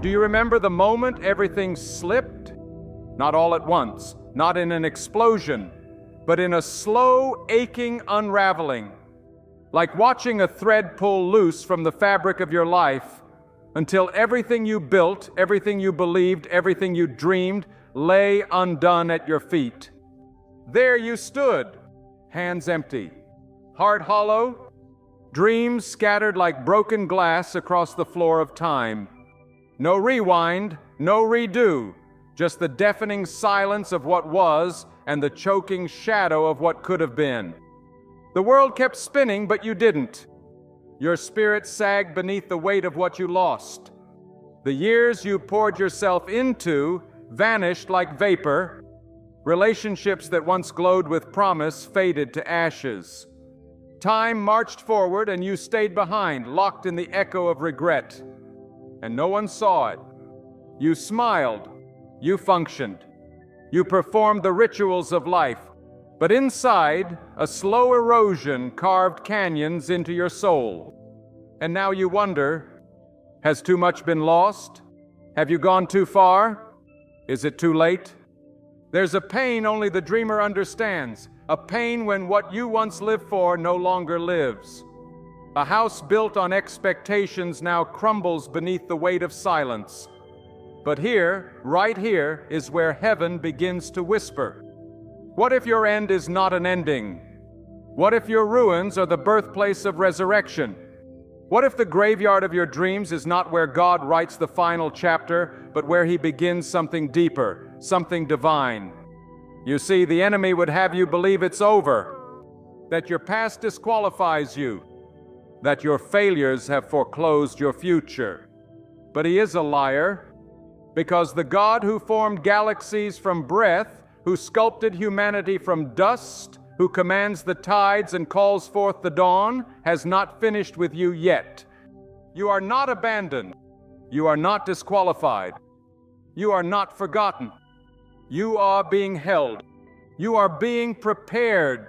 Do you remember the moment everything slipped? Not all at once, not in an explosion, but in a slow, aching unraveling, like watching a thread pull loose from the fabric of your life until everything you built, everything you believed, everything you dreamed lay undone at your feet. There you stood, hands empty, heart hollow, dreams scattered like broken glass across the floor of time. No rewind, no redo, just the deafening silence of what was and the choking shadow of what could have been. The world kept spinning, but you didn't. Your spirit sagged beneath the weight of what you lost. The years you poured yourself into vanished like vapor. Relationships that once glowed with promise faded to ashes. Time marched forward and you stayed behind, locked in the echo of regret. And no one saw it. You smiled. You functioned. You performed the rituals of life. But inside, a slow erosion carved canyons into your soul. And now you wonder, has too much been lost? Have you gone too far? Is it too late? There's a pain only the dreamer understands, a pain when what you once lived for no longer lives. A house built on expectations now crumbles beneath the weight of silence. But here, right here, is where heaven begins to whisper. What if your end is not an ending? What if your ruins are the birthplace of resurrection? What if the graveyard of your dreams is not where God writes the final chapter, but where He begins something deeper, something divine? You see, the enemy would have you believe it's over, that your past disqualifies you, that your failures have foreclosed your future. But he is a liar, because the God who formed galaxies from breath, who sculpted humanity from dust, who commands the tides and calls forth the dawn, has not finished with you yet. You are not abandoned. You are not disqualified. You are not forgotten. You are being held. You are being prepared.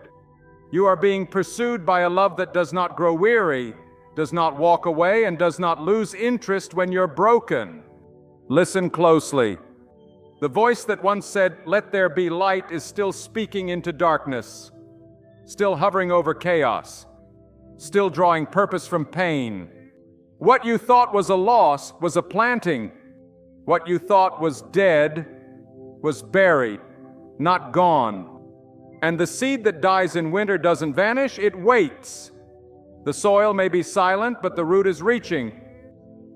You are being pursued by a love that does not grow weary, does not walk away, and does not lose interest when you're broken. Listen closely. The voice that once said, "Let there be light," is still speaking into darkness, still hovering over chaos, still drawing purpose from pain. What you thought was a loss was a planting. What you thought was dead was buried, not gone. And the seed that dies in winter doesn't vanish, it waits. The soil may be silent, but the root is reaching.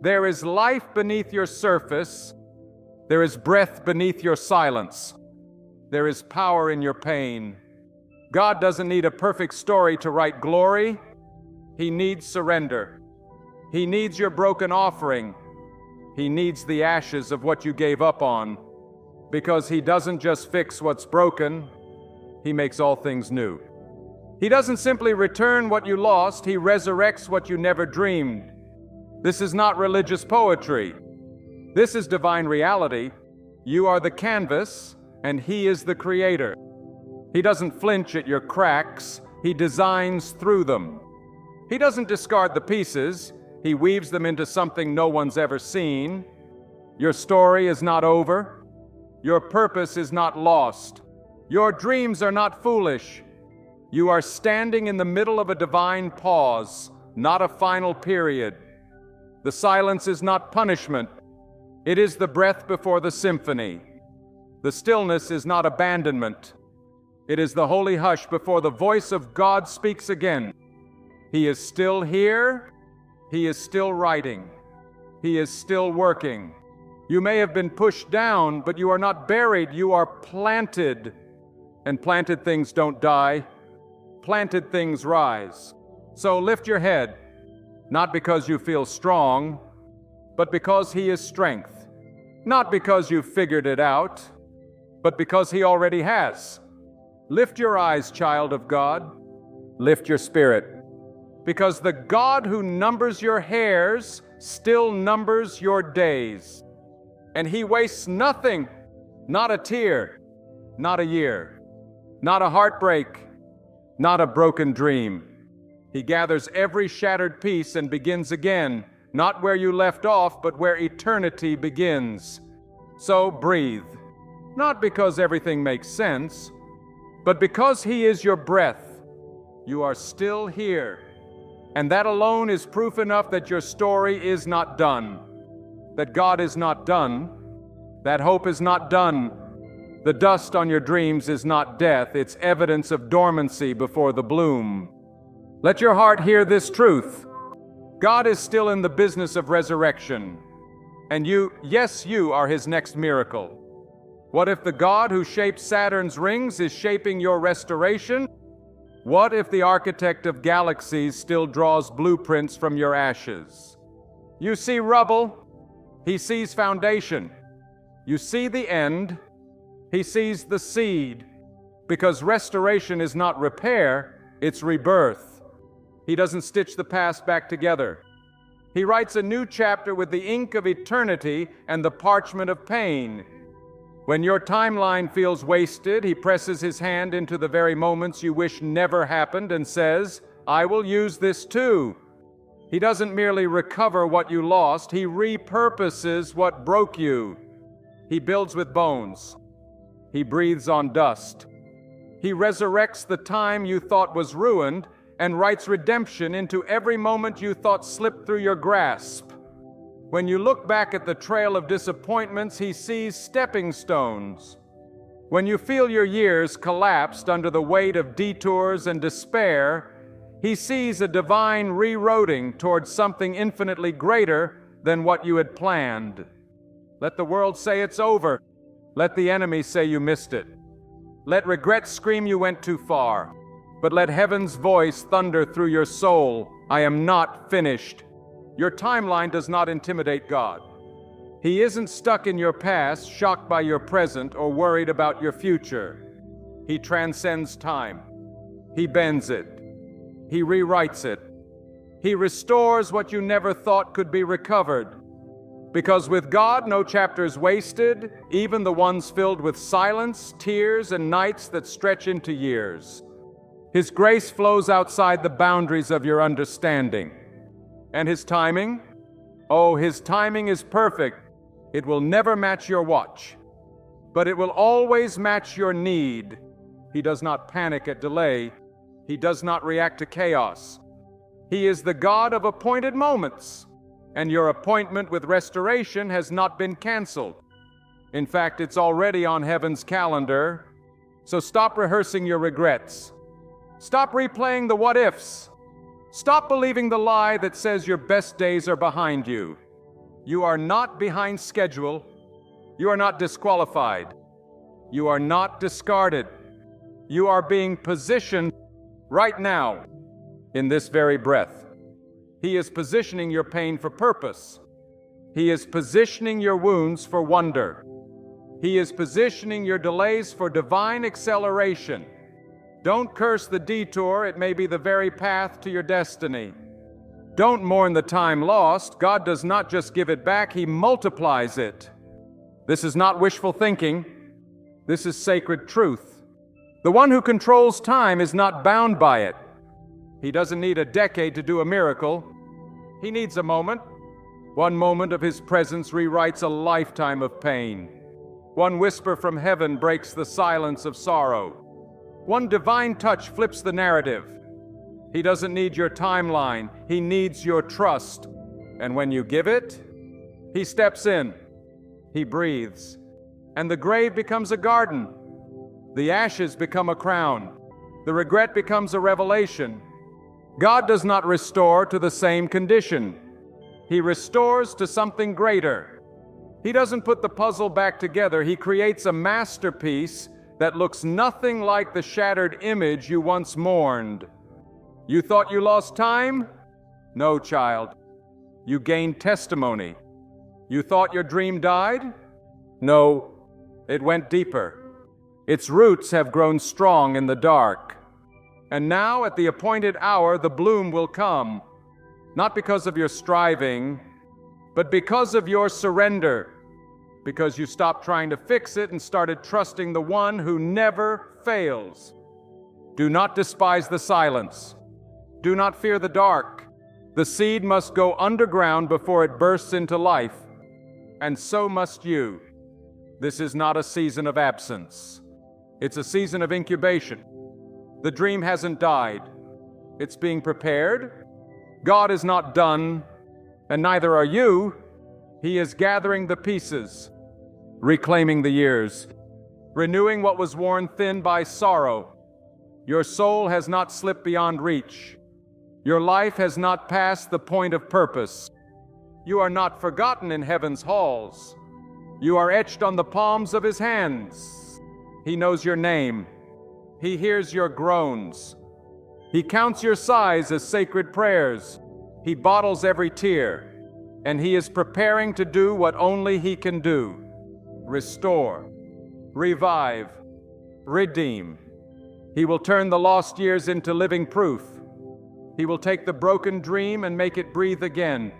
There is life beneath your surface. There is breath beneath your silence. There is power in your pain. God doesn't need a perfect story to write glory. He needs surrender. He needs your broken offering. He needs the ashes of what you gave up on. Because He doesn't just fix what's broken, He makes all things new. He doesn't simply return what you lost, He resurrects what you never dreamed. This is not religious poetry. This is divine reality. You are the canvas, and He is the creator. He doesn't flinch at your cracks. He designs through them. He doesn't discard the pieces. He weaves them into something no one's ever seen. Your story is not over. Your purpose is not lost. Your dreams are not foolish. You are standing in the middle of a divine pause, not a final period. The silence is not punishment. It is the breath before the symphony. The stillness is not abandonment. It is the holy hush before the voice of God speaks again. He is still here. He is still writing. He is still working. You may have been pushed down, but you are not buried. You are planted. And planted things don't die. Planted things rise. So lift your head, not because you feel strong, but because He is strength. Not because you've figured it out, but because He already has. Lift your eyes, child of God. Lift your spirit. Because the God who numbers your hairs still numbers your days. And He wastes nothing, not a tear, not a year, not a heartbreak, not a broken dream. He gathers every shattered piece and begins again, not where you left off, but where eternity begins. So breathe, not because everything makes sense, but because He is your breath. You are still here, and that alone is proof enough that your story is not done, that God is not done, that hope is not done. The dust on your dreams is not death, it's evidence of dormancy before the bloom. Let your heart hear this truth. God is still in the business of resurrection, and you are His next miracle. What if the God who shaped Saturn's rings is shaping your restoration? What if the architect of galaxies still draws blueprints from your ashes? You see rubble, He sees foundation. You see the end, He sees the seed, because restoration is not repair, it's rebirth. He doesn't stitch the past back together. He writes a new chapter with the ink of eternity and the parchment of pain. When your timeline feels wasted, He presses His hand into the very moments you wish never happened and says, I will use this too. He doesn't merely recover what you lost, He repurposes what broke you. He builds with bones. He breathes on dust. He resurrects the time you thought was ruined and writes redemption into every moment you thought slipped through your grasp. When you look back at the trail of disappointments, He sees stepping stones. When you feel your years collapsed under the weight of detours and despair, He sees a divine rerouting towards something infinitely greater than what you had planned. Let the world say it's over. Let the enemy say you missed it. Let regret scream you went too far. But let heaven's voice thunder through your soul, I am not finished. Your timeline does not intimidate God. He isn't stuck in your past, shocked by your present, or worried about your future. He transcends time. He bends it. He rewrites it. He restores what you never thought could be recovered. Because with God, no chapter is wasted, even the ones filled with silence, tears, and nights that stretch into years. His grace flows outside the boundaries of your understanding. And His timing? Oh, His timing is perfect. It will never match your watch, but it will always match your need. He does not panic at delay. He does not react to chaos. He is the God of appointed moments, and your appointment with restoration has not been canceled. In fact, it's already on heaven's calendar. So stop rehearsing your regrets. Stop replaying the what-ifs. Stop believing the lie that says your best days are behind you. You are not behind schedule. You are not disqualified. You are not discarded. You are being positioned right now, in this very breath. He is positioning your pain for purpose. He is positioning your wounds for wonder. He is positioning your delays for divine acceleration. Don't curse the detour, it may be the very path to your destiny. Don't mourn the time lost. God does not just give it back, He multiplies it. This is not wishful thinking. This is sacred truth. The one who controls time is not bound by it. He doesn't need a decade to do a miracle. He needs a moment. One moment of His presence rewrites a lifetime of pain. One whisper from heaven breaks the silence of sorrow. One divine touch flips the narrative. He doesn't need your timeline. He needs your trust. And when you give it, He steps in. He breathes. And the grave becomes a garden. The ashes become a crown. The regret becomes a revelation. God does not restore to the same condition. He restores to something greater. He doesn't put the puzzle back together. He creates a masterpiece that looks nothing like the shattered image you once mourned. You thought you lost time? No, child. You gained testimony. You thought your dream died? No, it went deeper. Its roots have grown strong in the dark. And now, at the appointed hour, the bloom will come, not because of your striving, but because of your surrender. Because you stopped trying to fix it and started trusting the one who never fails. Do not despise the silence. Do not fear the dark. The seed must go underground before it bursts into life, and so must you. This is not a season of absence. It's a season of incubation. The dream hasn't died. It's being prepared. God is not done, and neither are you. He is gathering the pieces, reclaiming the years, renewing what was worn thin by sorrow. Your soul has not slipped beyond reach. Your life has not passed the point of purpose. You are not forgotten in heaven's halls. You are etched on the palms of his hands. He knows your name. He hears your groans. He counts your sighs as sacred prayers. He bottles every tear, and he is preparing to do what only he can do: restore, revive, redeem. He will turn the lost years into living proof. He will take the broken dream and make it breathe again.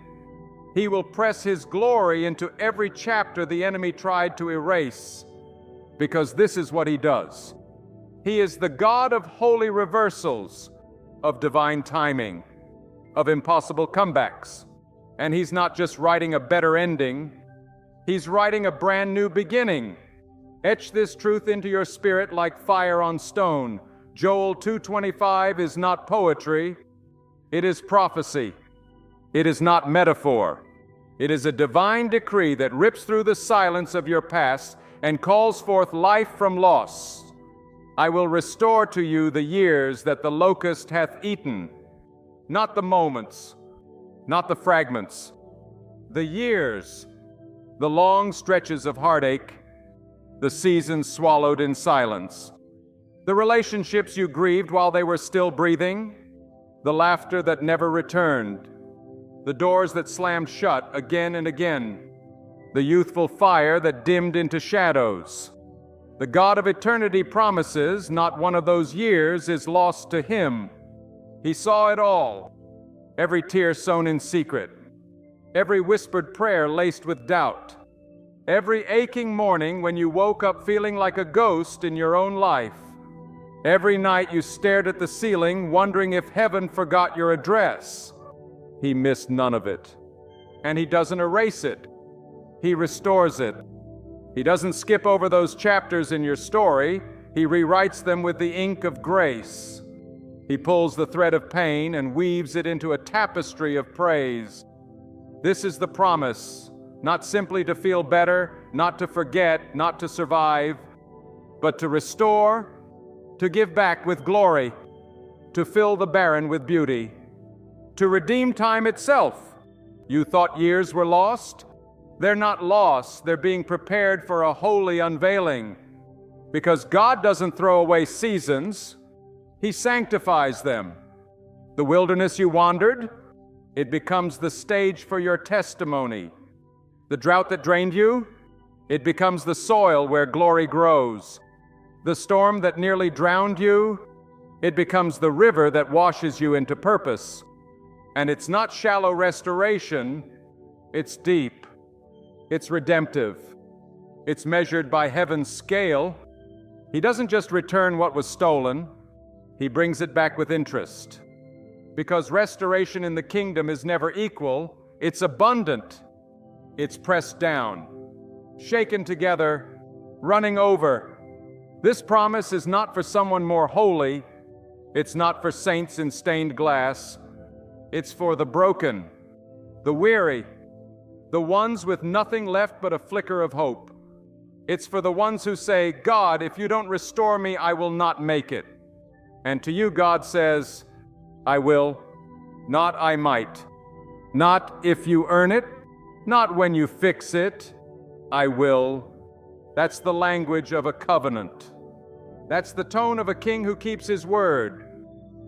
He will press his glory into every chapter the enemy tried to erase, because this is what he does. He is the God of holy reversals, of divine timing, of impossible comebacks. And he's not just writing a better ending, he's writing a brand new beginning. Etch this truth into your spirit like fire on stone. Joel 2:25 is not poetry, it is prophecy. It is not metaphor. It is a divine decree that rips through the silence of your past and calls forth life from loss. I will restore to you the years that the locust hath eaten. Not the moments, not the fragments, the years, the long stretches of heartache, the seasons swallowed in silence, the relationships you grieved while they were still breathing, the laughter that never returned, the doors that slammed shut again and again, the youthful fire that dimmed into shadows. The God of eternity promises not one of those years is lost to him. He saw it all, every tear sown in secret, every whispered prayer laced with doubt, every aching morning when you woke up feeling like a ghost in your own life, every night you stared at the ceiling wondering if heaven forgot your address. He missed none of it, and he doesn't erase it. He restores it. He doesn't skip over those chapters in your story. He rewrites them with the ink of grace. He pulls the thread of pain and weaves it into a tapestry of praise. This is the promise, not simply to feel better, not to forget, not to survive, but to restore, to give back with glory, to fill the barren with beauty, to redeem time itself. You thought years were lost? They're not lost. They're being prepared for a holy unveiling. Because God doesn't throw away seasons. He sanctifies them. The wilderness you wandered, it becomes the stage for your testimony. The drought that drained you, it becomes the soil where glory grows. The storm that nearly drowned you, it becomes the river that washes you into purpose. And it's not shallow restoration, it's deep. It's redemptive. It's measured by heaven's scale. He doesn't just return what was stolen, he brings it back with interest. Because restoration in the kingdom is never equal, it's abundant. It's pressed down, shaken together, running over. This promise is not for someone more holy. It's not for saints in stained glass. It's for the broken, the weary, the ones with nothing left but a flicker of hope. It's for the ones who say, God, if you don't restore me, I will not make it. And to you, God says, I will, not I might. Not if you earn it, not when you fix it, I will. That's the language of a covenant. That's the tone of a king who keeps his word.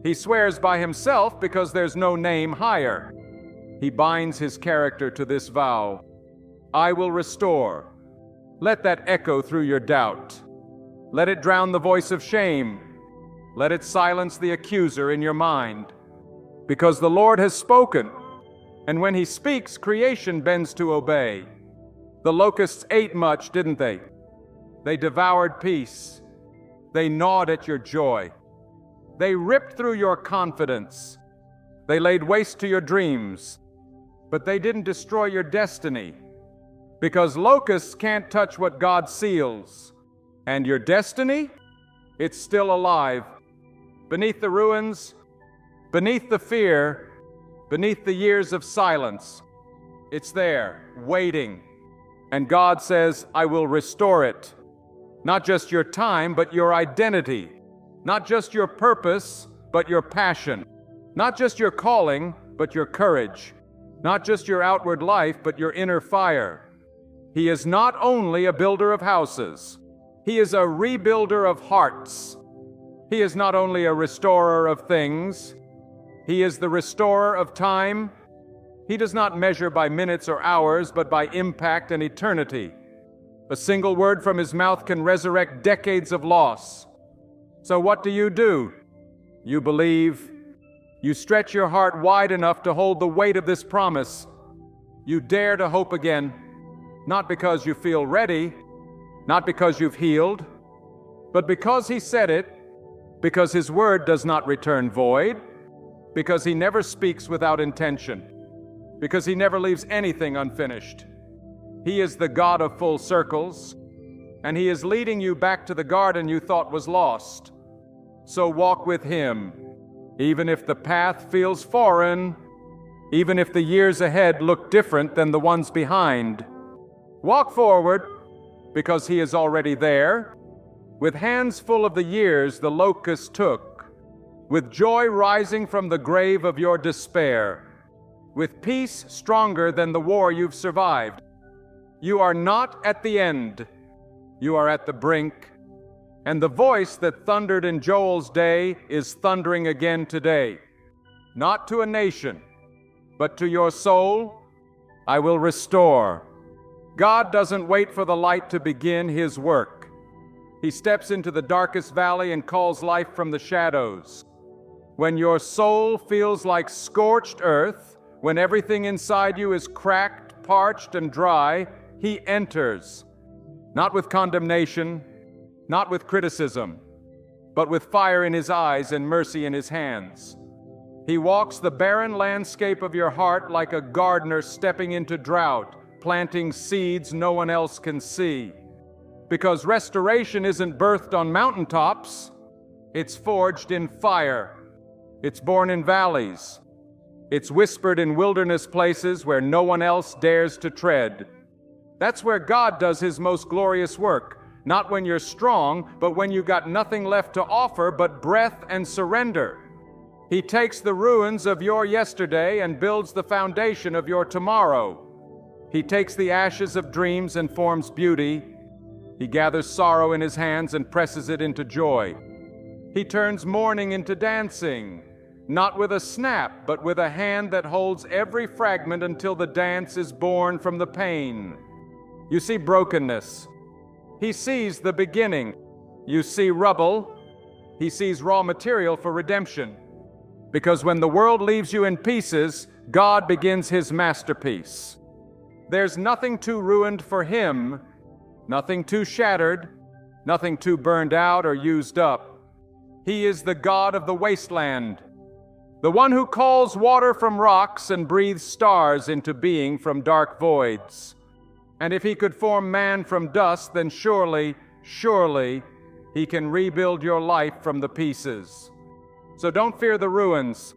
He swears by himself because there's no name higher. He binds his character to this vow. I will restore. Let that echo through your doubt. Let it drown the voice of shame. Let it silence the accuser in your mind. Because the Lord has spoken, and when he speaks, creation bends to obey. The locusts ate much, didn't they? They devoured peace. They gnawed at your joy. They ripped through your confidence. They laid waste to your dreams, but they didn't destroy your destiny, because locusts can't touch what God seals. And your destiny? It's still alive. Beneath the ruins, beneath the fear, beneath the years of silence. It's there, waiting. And God says, I will restore it. Not just your time, but your identity. Not just your purpose, but your passion. Not just your calling, but your courage. Not just your outward life, but your inner fire. He is not only a builder of houses. He is a rebuilder of hearts. He is not only a restorer of things. He is the restorer of time. He does not measure by minutes or hours, but by impact and eternity. A single word from his mouth can resurrect decades of loss. So what do? You believe. You stretch your heart wide enough to hold the weight of this promise. You dare to hope again, not because you feel ready, not because you've healed, but because he said it, because his word does not return void, because he never speaks without intention, because he never leaves anything unfinished. He is the God of full circles, and he is leading you back to the garden you thought was lost. So walk with him, even if the path feels foreign, even if the years ahead look different than the ones behind. Walk forward, because he is already there, with hands full of the years the locust took, with joy rising from the grave of your despair, with peace stronger than the war you've survived. You are not at the end. You are at the brink. And the voice that thundered in Joel's day is thundering again today. Not to a nation, but to your soul, I will restore. God doesn't wait for the light to begin his work. He steps into the darkest valley and calls life from the shadows. When your soul feels like scorched earth, when everything inside you is cracked, parched, and dry, he enters, not with condemnation, not with criticism, but with fire in his eyes and mercy in his hands. He walks the barren landscape of your heart like a gardener stepping into drought, planting seeds no one else can see. Because restoration isn't birthed on mountaintops, it's forged in fire. It's born in valleys. It's whispered in wilderness places where no one else dares to tread. That's where God does his most glorious work. Not when you're strong, but when you got nothing left to offer but breath and surrender. He takes the ruins of your yesterday and builds the foundation of your tomorrow. He takes the ashes of dreams and forms beauty. He gathers sorrow in his hands and presses it into joy. He turns mourning into dancing, not with a snap, but with a hand that holds every fragment until the dance is born from the pain. You see brokenness. He sees the beginning. You see rubble. He sees raw material for redemption. Because when the world leaves you in pieces, God begins his masterpiece. There's nothing too ruined for him, nothing too shattered, nothing too burned out or used up. He is the God of the wasteland, the one who calls water from rocks and breathes stars into being from dark voids. And if he could form man from dust, then surely he can rebuild your life from the pieces. So don't fear the ruins.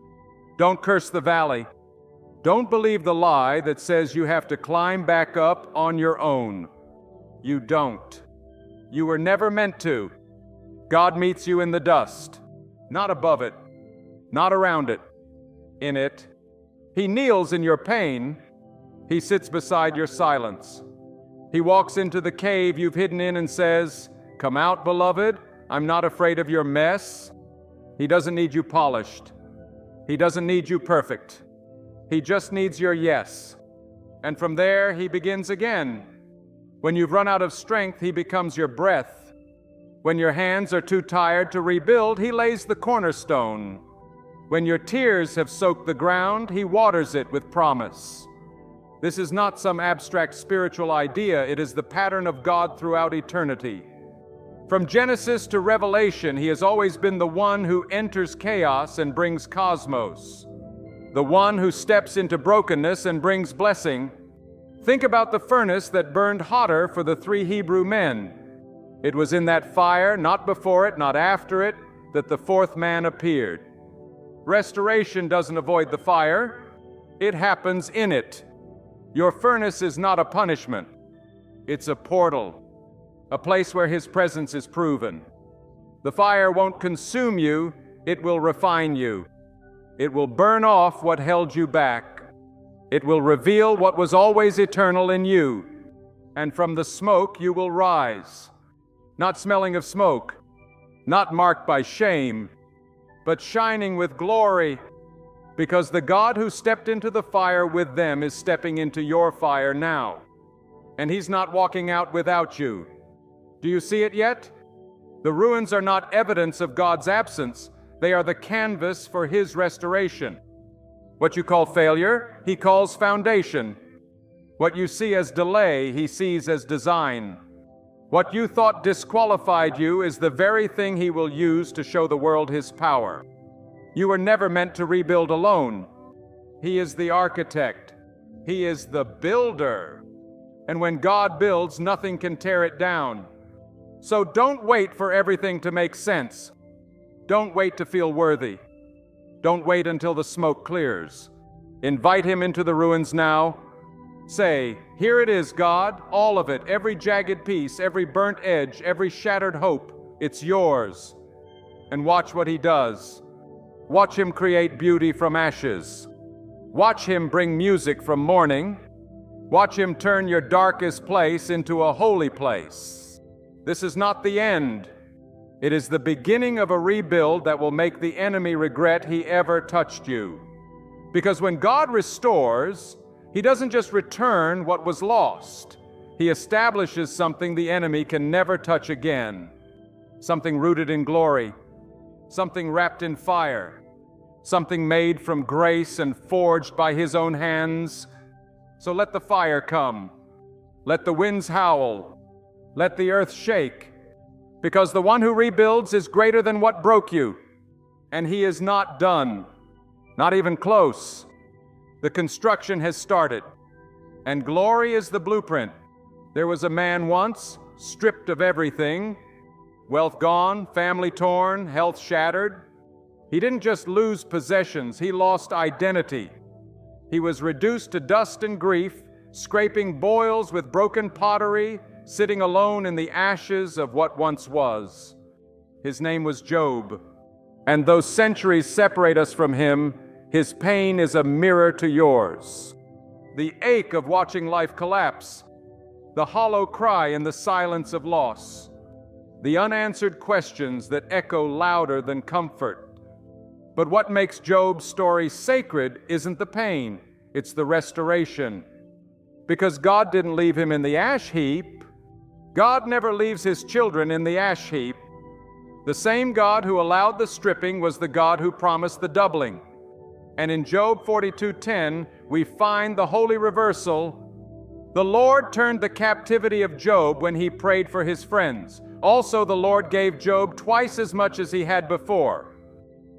Don't curse the valley. Don't believe the lie that says you have to climb back up on your own. You don't. You were never meant to. God meets you in the dust, not above it, not around it, in it. He kneels in your pain. He sits beside your silence. He walks into the cave you've hidden in and says, "Come out, beloved. I'm not afraid of your mess." He doesn't need you polished. He doesn't need you perfect. He just needs your yes. And from there, he begins again. When you've run out of strength, he becomes your breath. When your hands are too tired to rebuild, he lays the cornerstone. When your tears have soaked the ground, he waters it with promise. This is not some abstract spiritual idea. It is the pattern of God throughout eternity. From Genesis to Revelation, he has always been the one who enters chaos and brings cosmos. the one who steps into brokenness and brings blessing. Think about the furnace that burned hotter for the 3 Hebrew men. It was in that fire, not before it, not after it, that the 4th man appeared. Restoration doesn't avoid the fire. It happens in it. Your furnace is not a punishment. It's a portal, a place where His presence is proven. The fire won't consume you, it will refine you. It will burn off what held you back. It will reveal what was always eternal in you. And from the smoke you will rise, not smelling of smoke, not marked by shame, but shining with glory, because the God who stepped into the fire with them is stepping into your fire now. And He's not walking out without you. Do you see it yet? The ruins are not evidence of God's absence. They are the canvas for His restoration. What you call failure, He calls foundation. What you see as delay, He sees as design. What you thought disqualified you is the very thing He will use to show the world His power. You were never meant to rebuild alone. He is the architect. He is the builder. And when God builds, nothing can tear it down. So don't wait for everything to make sense. Don't wait to feel worthy. Don't wait until the smoke clears. Invite Him into the ruins now. Say, "Here it is, God, all of it, every jagged piece, every burnt edge, every shattered hope. It's yours." And watch what He does. Watch Him create beauty from ashes. Watch Him bring music from mourning. Watch Him turn your darkest place into a holy place. This is not the end. It is the beginning of a rebuild that will make the enemy regret he ever touched you. Because when God restores, He doesn't just return what was lost. He establishes something the enemy can never touch again. Something rooted in glory. Something wrapped in fire. Something made from grace and forged by His own hands. So let the fire come. Let the winds howl. Let the earth shake. Because the one who rebuilds is greater than what broke you. And He is not done. Not even close. The construction has started. And glory is the blueprint. There was a man once, stripped of everything, wealth gone, family torn, health shattered. He didn't just lose possessions, he lost identity. He was reduced to dust and grief, scraping boils with broken pottery, sitting alone in the ashes of what once was. His name was Job. And though centuries separate us from him, his pain is a mirror to yours. The ache of watching life collapse, the hollow cry in the silence of loss, the unanswered questions that echo louder than comfort. But what makes Job's story sacred isn't the pain, it's the restoration. Because God didn't leave him in the ash heap. God never leaves His children in the ash heap. The same God who allowed the stripping was the God who promised the doubling. And in Job 42:10, we find the holy reversal. The Lord turned the captivity of Job when he prayed for his friends. Also, the Lord gave Job twice as much as he had before.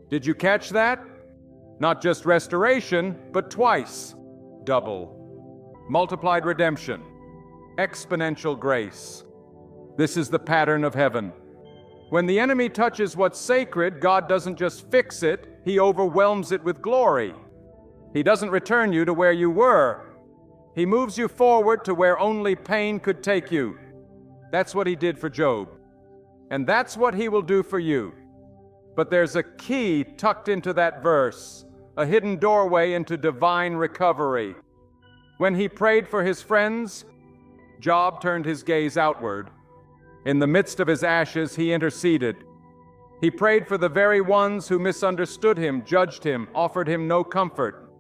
Did you catch that? Not just restoration, but twice. Double. Multiplied redemption. Exponential grace. This is the pattern of heaven. When the enemy touches what's sacred, God doesn't just fix it, He overwhelms it with glory. He doesn't return you to where you were. He moves you forward to where only pain could take you. That's what He did for Job. And that's what He will do for you. But there's a key tucked into that verse, a hidden doorway into divine recovery. When he prayed for his friends, Job turned his gaze outward. In the midst of his ashes, he interceded. He prayed for the very ones who misunderstood him, judged him, offered him no comfort.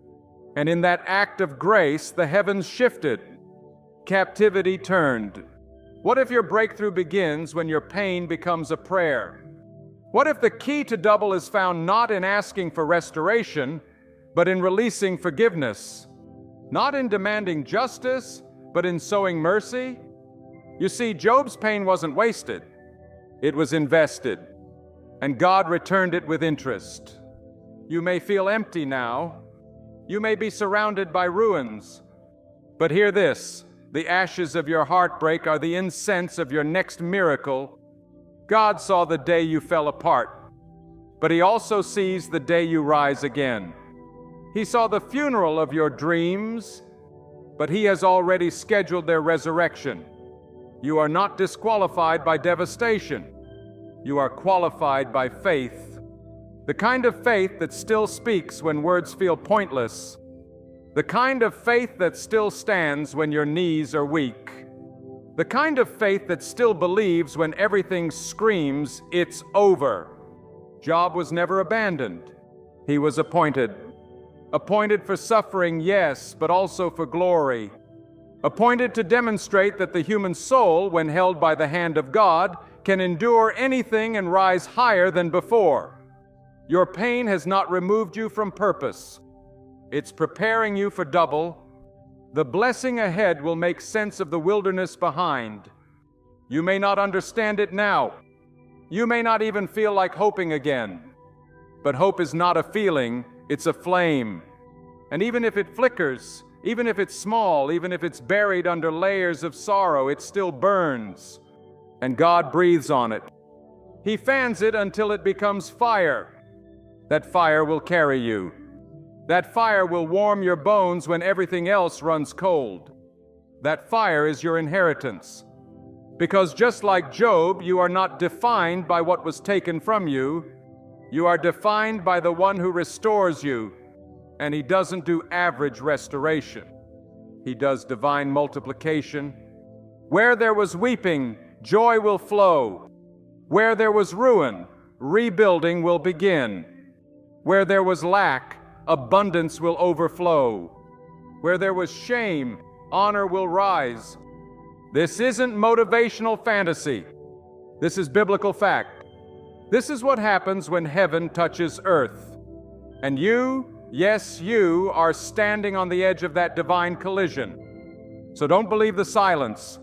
And in that act of grace, the heavens shifted. Captivity turned. What if your breakthrough begins when your pain becomes a prayer? What if the key to double is found not in asking for restoration, but in releasing forgiveness? Not in demanding justice, but in sowing mercy? You see, Job's pain wasn't wasted. It was invested, and God returned it with interest. You may feel empty now, You may be surrounded by ruins. But hear this, the ashes of your heartbreak are the incense of your next miracle. God saw the day you fell apart, but He also sees the day you rise again. He saw the funeral of your dreams, but He has already scheduled their resurrection. You are not disqualified by devastation. You are qualified by faith. The kind of faith that still speaks when words feel pointless. The kind of faith that still stands when your knees are weak. The kind of faith that still believes when everything screams, it's over. Job was never abandoned. He was appointed. Appointed for suffering, yes, but also for glory. Appointed to demonstrate that the human soul, when held by the hand of God, can endure anything and rise higher than before. Your pain has not removed you from purpose. It's preparing you for double. The blessing ahead will make sense of the wilderness behind. You may not understand it now. You may not even feel like hoping again. But hope is not a feeling, it's a flame. And even if it flickers, even if it's small, even if it's buried under layers of sorrow, it still burns. And God breathes on it. He fans it until it becomes fire. That fire will carry you. That fire will warm your bones when everything else runs cold. That fire is your inheritance. Because just like Job, you are not defined by what was taken from you. You are defined by the one who restores you. And He doesn't do average restoration. He does divine multiplication. Where there was weeping, joy will flow. Where there was ruin, rebuilding will begin. Where there was lack, abundance will overflow. Where there was shame, honor will rise. This isn't motivational fantasy. This is biblical fact. This is what happens when heaven touches earth. And you, yes, you, are standing on the edge of that divine collision. So don't believe the silence.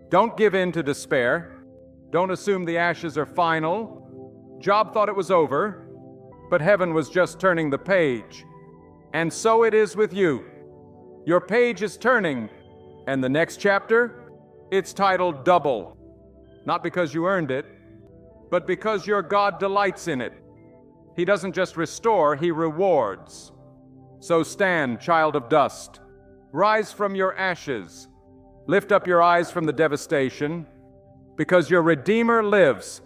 Don't give in to despair. Don't assume the ashes are final. Job thought it was over, but heaven was just turning the page. And so it is with you. Your page is turning, and the next chapter, it's titled Double. Not because you earned it, but because your God delights in it. He doesn't just restore, He rewards. So stand, child of dust. Rise from your ashes. Lift up your eyes from the devastation, because your Redeemer lives,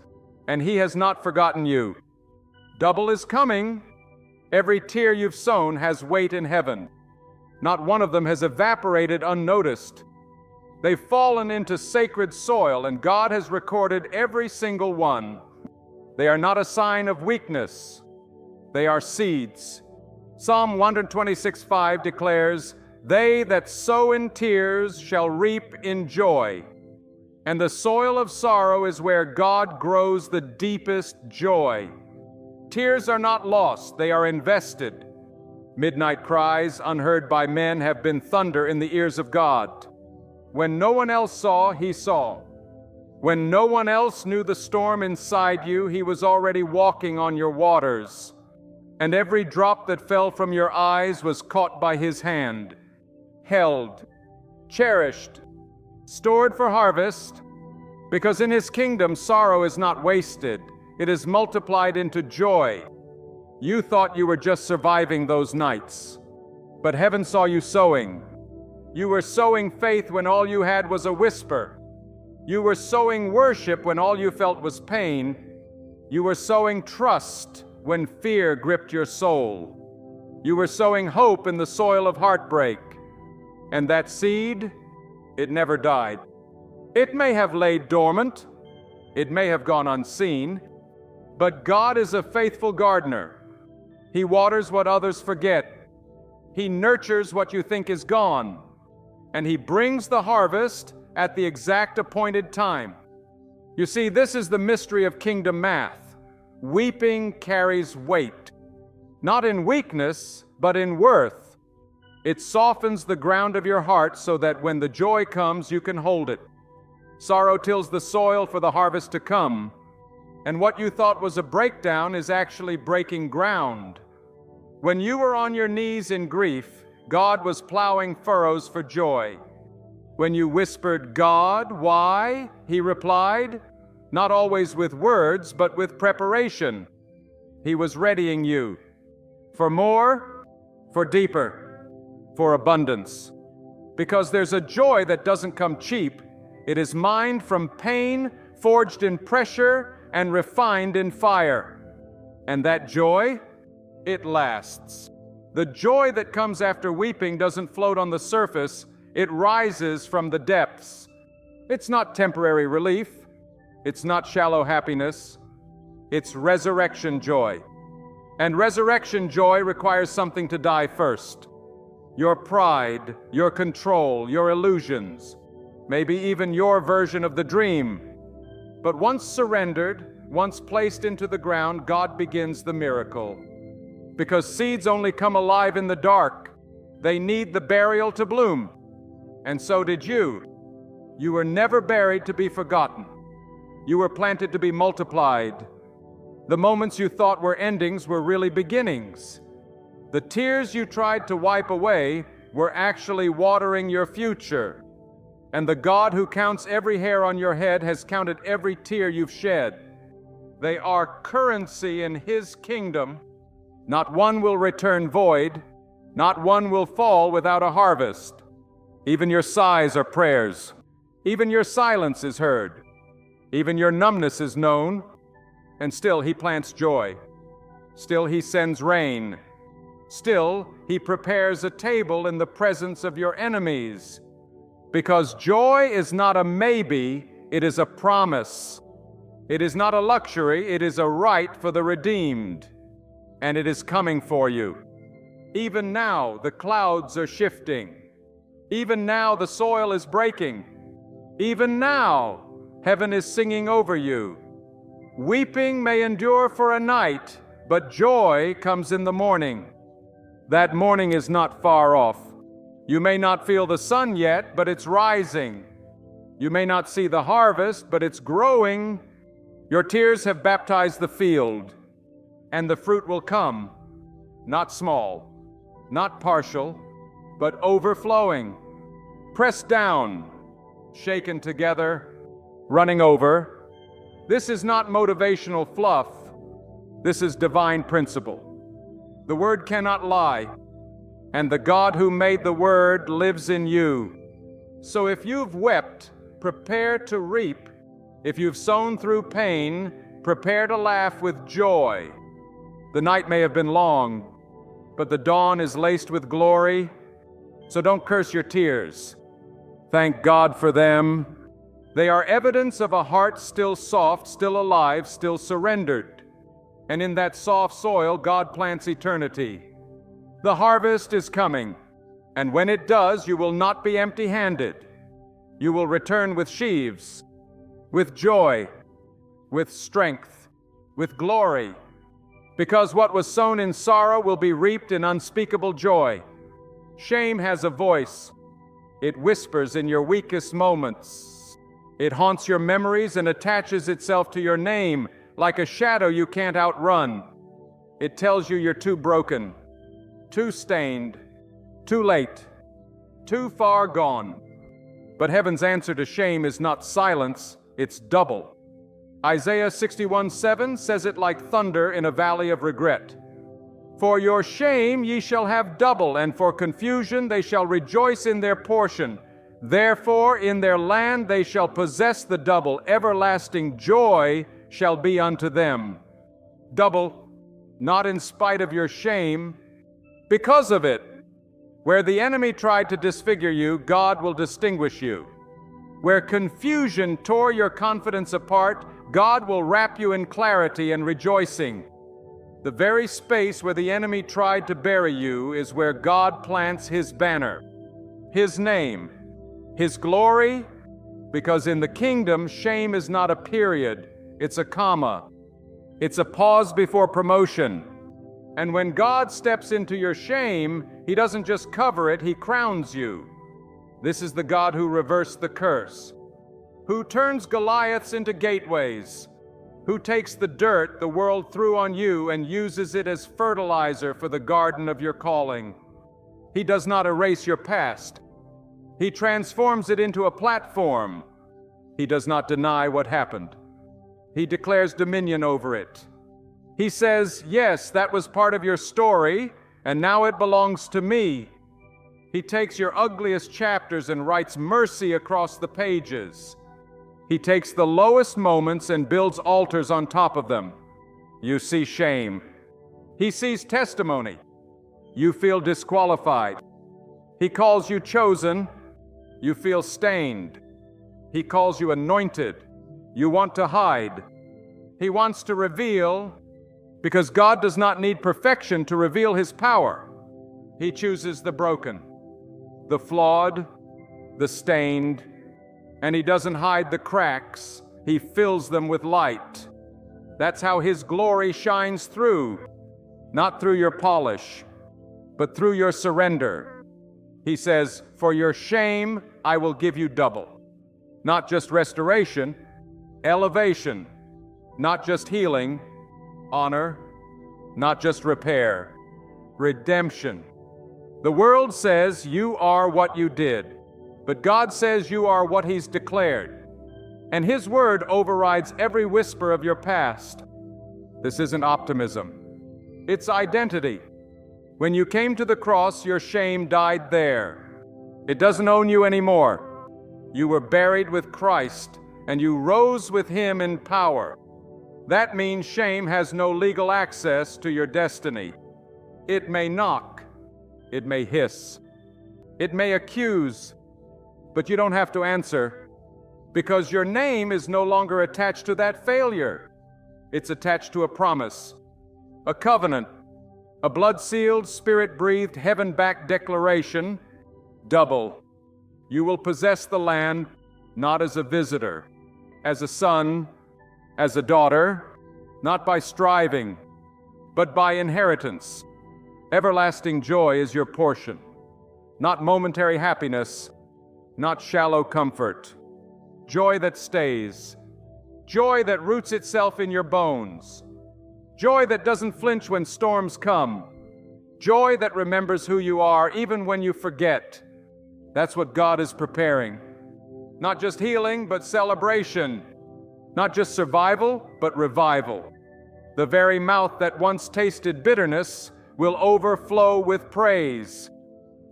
and He has not forgotten you. Double is coming. Every tear you've sown has weight in heaven. Not one of them has evaporated unnoticed. They've fallen into sacred soil, and God has recorded every single one. They are not a sign of weakness. They are seeds. Psalm 126:5 declares, "They that sow in tears shall reap in joy." And the soil of sorrow is where God grows the deepest joy. Tears are not lost, they are invested. Midnight cries, unheard by men, have been thunder in the ears of God. When no one else saw, He saw. When no one else knew the storm inside you, He was already walking on your waters. And every drop that fell from your eyes was caught by His hand, held, cherished, stored for harvest, because in His kingdom sorrow is not wasted. It is multiplied into joy. You thought you were just surviving those nights, but heaven saw you sowing. You were sowing faith when all you had was a whisper. You were sowing worship when all you felt was pain. You were sowing trust when fear gripped your soul. You were sowing hope in the soil of heartbreak. And that seed, it never died. It may have laid dormant. It may have gone unseen. But God is a faithful gardener. He waters what others forget. He nurtures what you think is gone. And He brings the harvest at the exact appointed time. You see, this is the mystery of kingdom math. Weeping carries weight, not in weakness, but in worth. It softens the ground of your heart so that when the joy comes, you can hold it. Sorrow tills the soil for the harvest to come. And what you thought was a breakdown is actually breaking ground. When you were on your knees in grief, God was plowing furrows for joy. When you whispered, "God, why?" He replied, not always with words, but with preparation. He was readying you for more, for deeper, for abundance. Because there's a joy that doesn't come cheap. It is mined from pain, forged in pressure, and refined in fire. And that joy, it lasts. The joy that comes after weeping doesn't float on the surface, it rises from the depths. It's not temporary relief. It's not shallow happiness. It's resurrection joy. And resurrection joy requires something to die first. Your pride, your control, your illusions, maybe even your version of the dream. But once surrendered, once placed into the ground, God begins the miracle. Because seeds only come alive in the dark. They need the burial to bloom. And so did you. You were never buried to be forgotten. You were planted to be multiplied. The moments you thought were endings were really beginnings. The tears you tried to wipe away were actually watering your future. And the God who counts every hair on your head has counted every tear you've shed. They are currency in His kingdom. Not one will return void. Not one will fall without a harvest. Even your sighs are prayers. Even your silence is heard. Even your numbness is known. And still He plants joy. Still He sends rain. Still He prepares a table in the presence of your enemies. Because joy is not a maybe, it is a promise. It is not a luxury, it is a right for the redeemed. And it is coming for you. Even now the clouds are shifting. Even now the soil is breaking. Even now heaven is singing over you. Weeping may endure for a night, but joy comes in the morning. That morning is not far off. You may not feel the sun yet, but it's rising. You may not see the harvest, but it's growing. Your tears have baptized the field, and the fruit will come, not small, not partial, but overflowing, pressed down, shaken together, running over. This is not motivational fluff. This is divine principle. The Word cannot lie, and the God who made the Word lives in you. So if you've wept, prepare to reap. If you've sown through pain, prepare to laugh with joy. The night may have been long, but the dawn is laced with glory. So don't curse your tears. Thank God for them. They are evidence of a heart still soft, still alive, still surrendered. And in that soft soil, God plants eternity. The harvest is coming, and when it does, you will not be empty-handed. You will return with sheaves, with joy, with strength, with glory, because what was sown in sorrow will be reaped in unspeakable joy. Shame has a voice. It whispers in your weakest moments. It haunts your memories and attaches itself to your name like a shadow you can't outrun. It tells you you're too broken, too stained, too late, too far gone. But heaven's answer to shame is not silence, it's double. Isaiah 61:7 says it like thunder in a valley of regret. For your shame ye shall have double, and for confusion they shall rejoice in their portion. Therefore in their land they shall possess the double. Everlasting joy shall be unto them. Double, not in spite of your shame, because of it. Where the enemy tried to disfigure you, God will distinguish you. Where confusion tore your confidence apart, God will wrap you in clarity and rejoicing. The very space where the enemy tried to bury you is where God plants His banner, His name, His glory, because in the kingdom, shame is not a period, it's a comma. It's a pause before promotion. And when God steps into your shame, He doesn't just cover it, He crowns you. This is the God who reversed the curse, who turns Goliaths into gateways, who takes the dirt the world threw on you and uses it as fertilizer for the garden of your calling. He does not erase your past. He transforms it into a platform. He does not deny what happened. He declares dominion over it. He says, yes, that was part of your story, and now it belongs to me. He takes your ugliest chapters and writes mercy across the pages. He takes the lowest moments and builds altars on top of them. You see shame. He sees testimony. You feel disqualified. He calls you chosen. You feel stained. He calls you anointed. You want to hide. He wants to reveal, because God does not need perfection to reveal His power. He chooses the broken, the flawed, the stained, and He doesn't hide the cracks. He fills them with light. That's how His glory shines through, not through your polish, but through your surrender. He says, for your shame, I will give you double. Not just restoration, elevation. Not just healing, honor. Not just repair, redemption. The world says you are what you did, but God says you are what He's declared. And His word overrides every whisper of your past. This isn't optimism. It's identity. When you came to the cross, your shame died there. It doesn't own you anymore. You were buried with Christ, and you rose with Him in power. That means shame has no legal access to your destiny. It may knock. It may hiss. It may accuse. But you don't have to answer, because your name is no longer attached to that failure. It's attached to a promise, a covenant, a blood-sealed, spirit-breathed, heaven-backed declaration. Double. You will possess the land, not as a visitor, as a son, as a daughter, not by striving, but by inheritance. Everlasting joy is your portion, not momentary happiness, not shallow comfort. Joy that stays, joy that roots itself in your bones, joy that doesn't flinch when storms come, joy that remembers who you are even when you forget. That's what God is preparing. Not just healing, but celebration. Not just survival, but revival. The very mouth that once tasted bitterness will overflow with praise.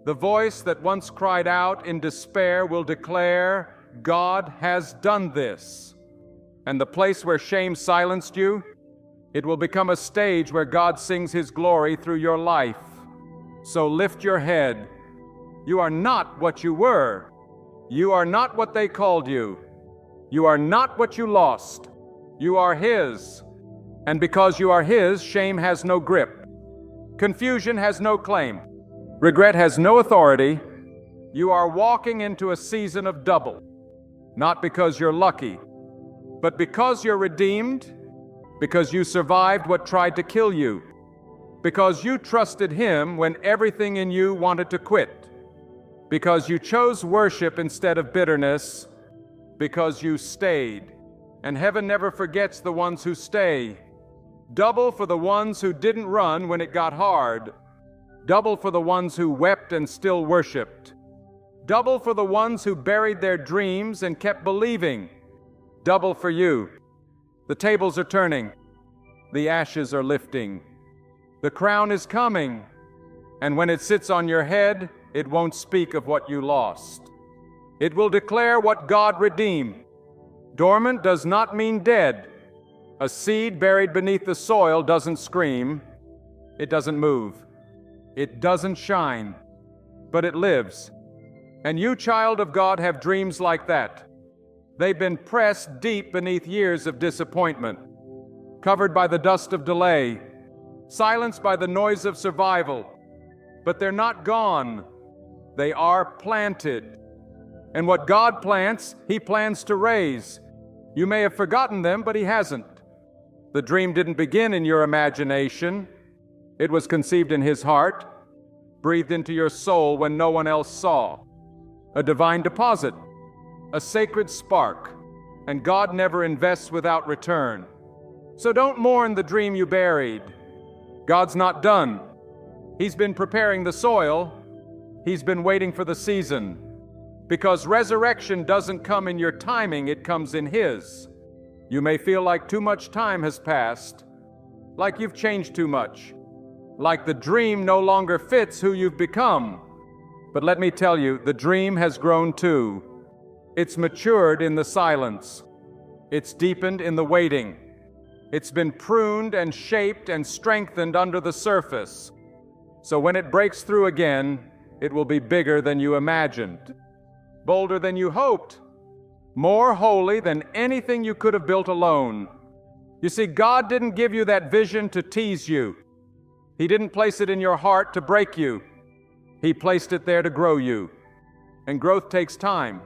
The voice that once cried out in despair will declare, God has done this. And the place where shame silenced you, it will become a stage where God sings His glory through your life. So lift your head. You are not what you were. You are not what they called you. You are not what you lost. You are His. And because you are His, shame has no grip. Confusion has no claim. Regret has no authority. You are walking into a season of double. Not because you're lucky, but because you're redeemed, because you survived what tried to kill you, because you trusted Him when everything in you wanted to quit, because you chose worship instead of bitterness, because you stayed. And heaven never forgets the ones who stay. Double for the ones who didn't run when it got hard. Double for the ones who wept and still worshiped. Double for the ones who buried their dreams and kept believing. Double for you. The tables are turning. The ashes are lifting. The crown is coming. And when it sits on your head, it won't speak of what you lost. It will declare what God redeemed. Dormant does not mean dead. A seed buried beneath the soil doesn't scream. It doesn't move. It doesn't shine. But it lives. And you, child of God, have dreams like that. They've been pressed deep beneath years of disappointment, covered by the dust of delay, silenced by the noise of survival. But they're not gone. They are planted. And what God plants, He plans to raise. You may have forgotten them, but He hasn't. The dream didn't begin in your imagination. It was conceived in His heart, breathed into your soul when no one else saw. A divine deposit, a sacred spark, and God never invests without return. So don't mourn the dream you buried. God's not done. He's been preparing the soil. He's been waiting for the season. Because resurrection doesn't come in your timing, it comes in His. You may feel like too much time has passed, like you've changed too much, like the dream no longer fits who you've become. But let me tell you, the dream has grown too. It's matured in the silence. It's deepened in the waiting. It's been pruned and shaped and strengthened under the surface. So when it breaks through again, it will be bigger than you imagined, bolder than you hoped, more holy than anything you could have built alone. You see, God didn't give you that vision to tease you. He didn't place it in your heart to break you. He placed it there to grow you. And growth takes time.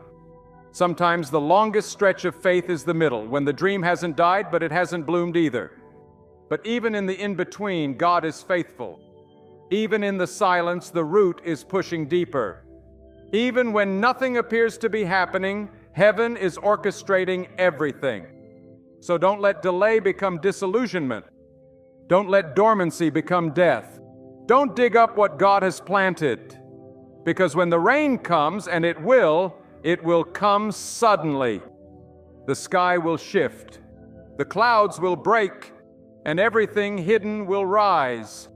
Sometimes the longest stretch of faith is the middle, when the dream hasn't died, but it hasn't bloomed either. But even in the in-between, God is faithful. Even in the silence, the root is pushing deeper. Even when nothing appears to be happening, heaven is orchestrating everything. So don't let delay become disillusionment. Don't let dormancy become death. Don't dig up what God has planted. Because when the rain comes, and it will come suddenly. The sky will shift. The clouds will break, and everything hidden will rise.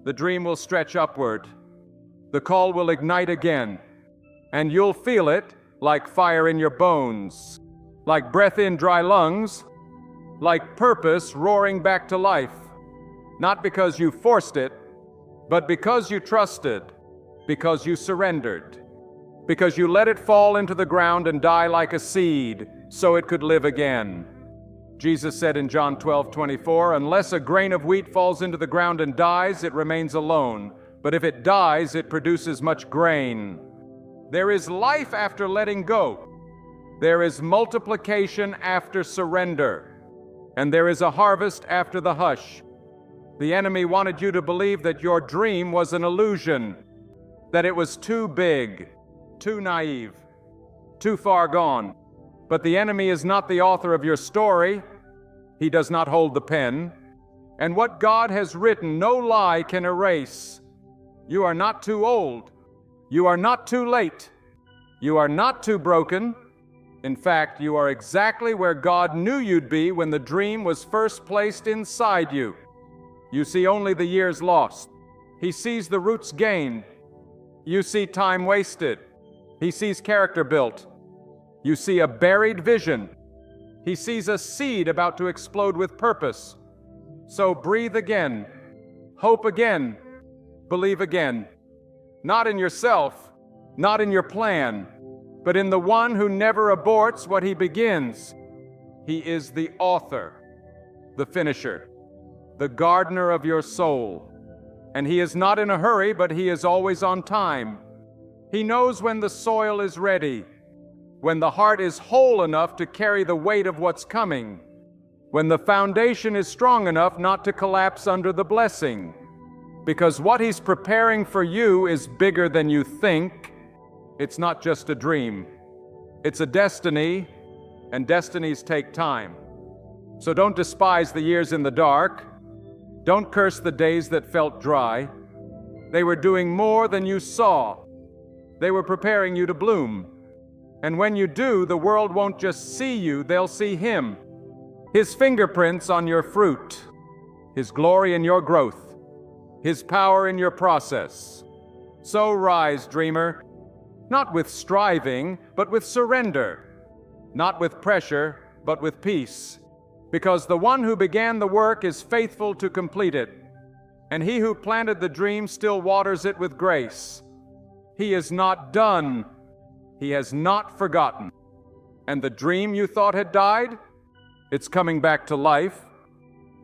The dream will stretch upward. The call will ignite again. And you'll feel it like fire in your bones, like breath in dry lungs, like purpose roaring back to life. Not because you forced it, but because you trusted, because you surrendered, because you let it fall into the ground and die like a seed so it could live again. Jesus said in John 12:24, "Unless a grain of wheat falls into the ground and dies, it remains alone. But if it dies, it produces much grain." There is life after letting go. There is multiplication after surrender. And there is a harvest after the hush. The enemy wanted you to believe that your dream was an illusion, that it was too big, too naive, too far gone. But the enemy is not the author of your story. He does not hold the pen. And what God has written, no lie can erase. You are not too old. You are not too late. You are not too broken. In fact, you are exactly where God knew you'd be when the dream was first placed inside you. You see only the years lost. He sees the roots gained. You see time wasted. He sees character built. You see a buried vision. He sees a seed about to explode with purpose. So breathe again, hope again, believe again. Not in yourself, not in your plan, but in the one who never aborts what he begins. He is the author, the finisher, the gardener of your soul. And he is not in a hurry, but he is always on time. He knows when the soil is ready, when the heart is whole enough to carry the weight of what's coming, when the foundation is strong enough not to collapse under the blessing. Because what he's preparing for you is bigger than you think. It's not just a dream. It's a destiny, and destinies take time. So don't despise the years in the dark. Don't curse the days that felt dry. They were doing more than you saw. They were preparing you to bloom. And when you do, the world won't just see you, they'll see Him. His fingerprints on your fruit, His glory in your growth, His power in your process. So rise, dreamer, not with striving, but with surrender, not with pressure, but with peace, because the one who began the work is faithful to complete it, and He who planted the dream still waters it with grace. He is not done. He has not forgotten. And the dream you thought had died, it's coming back to life.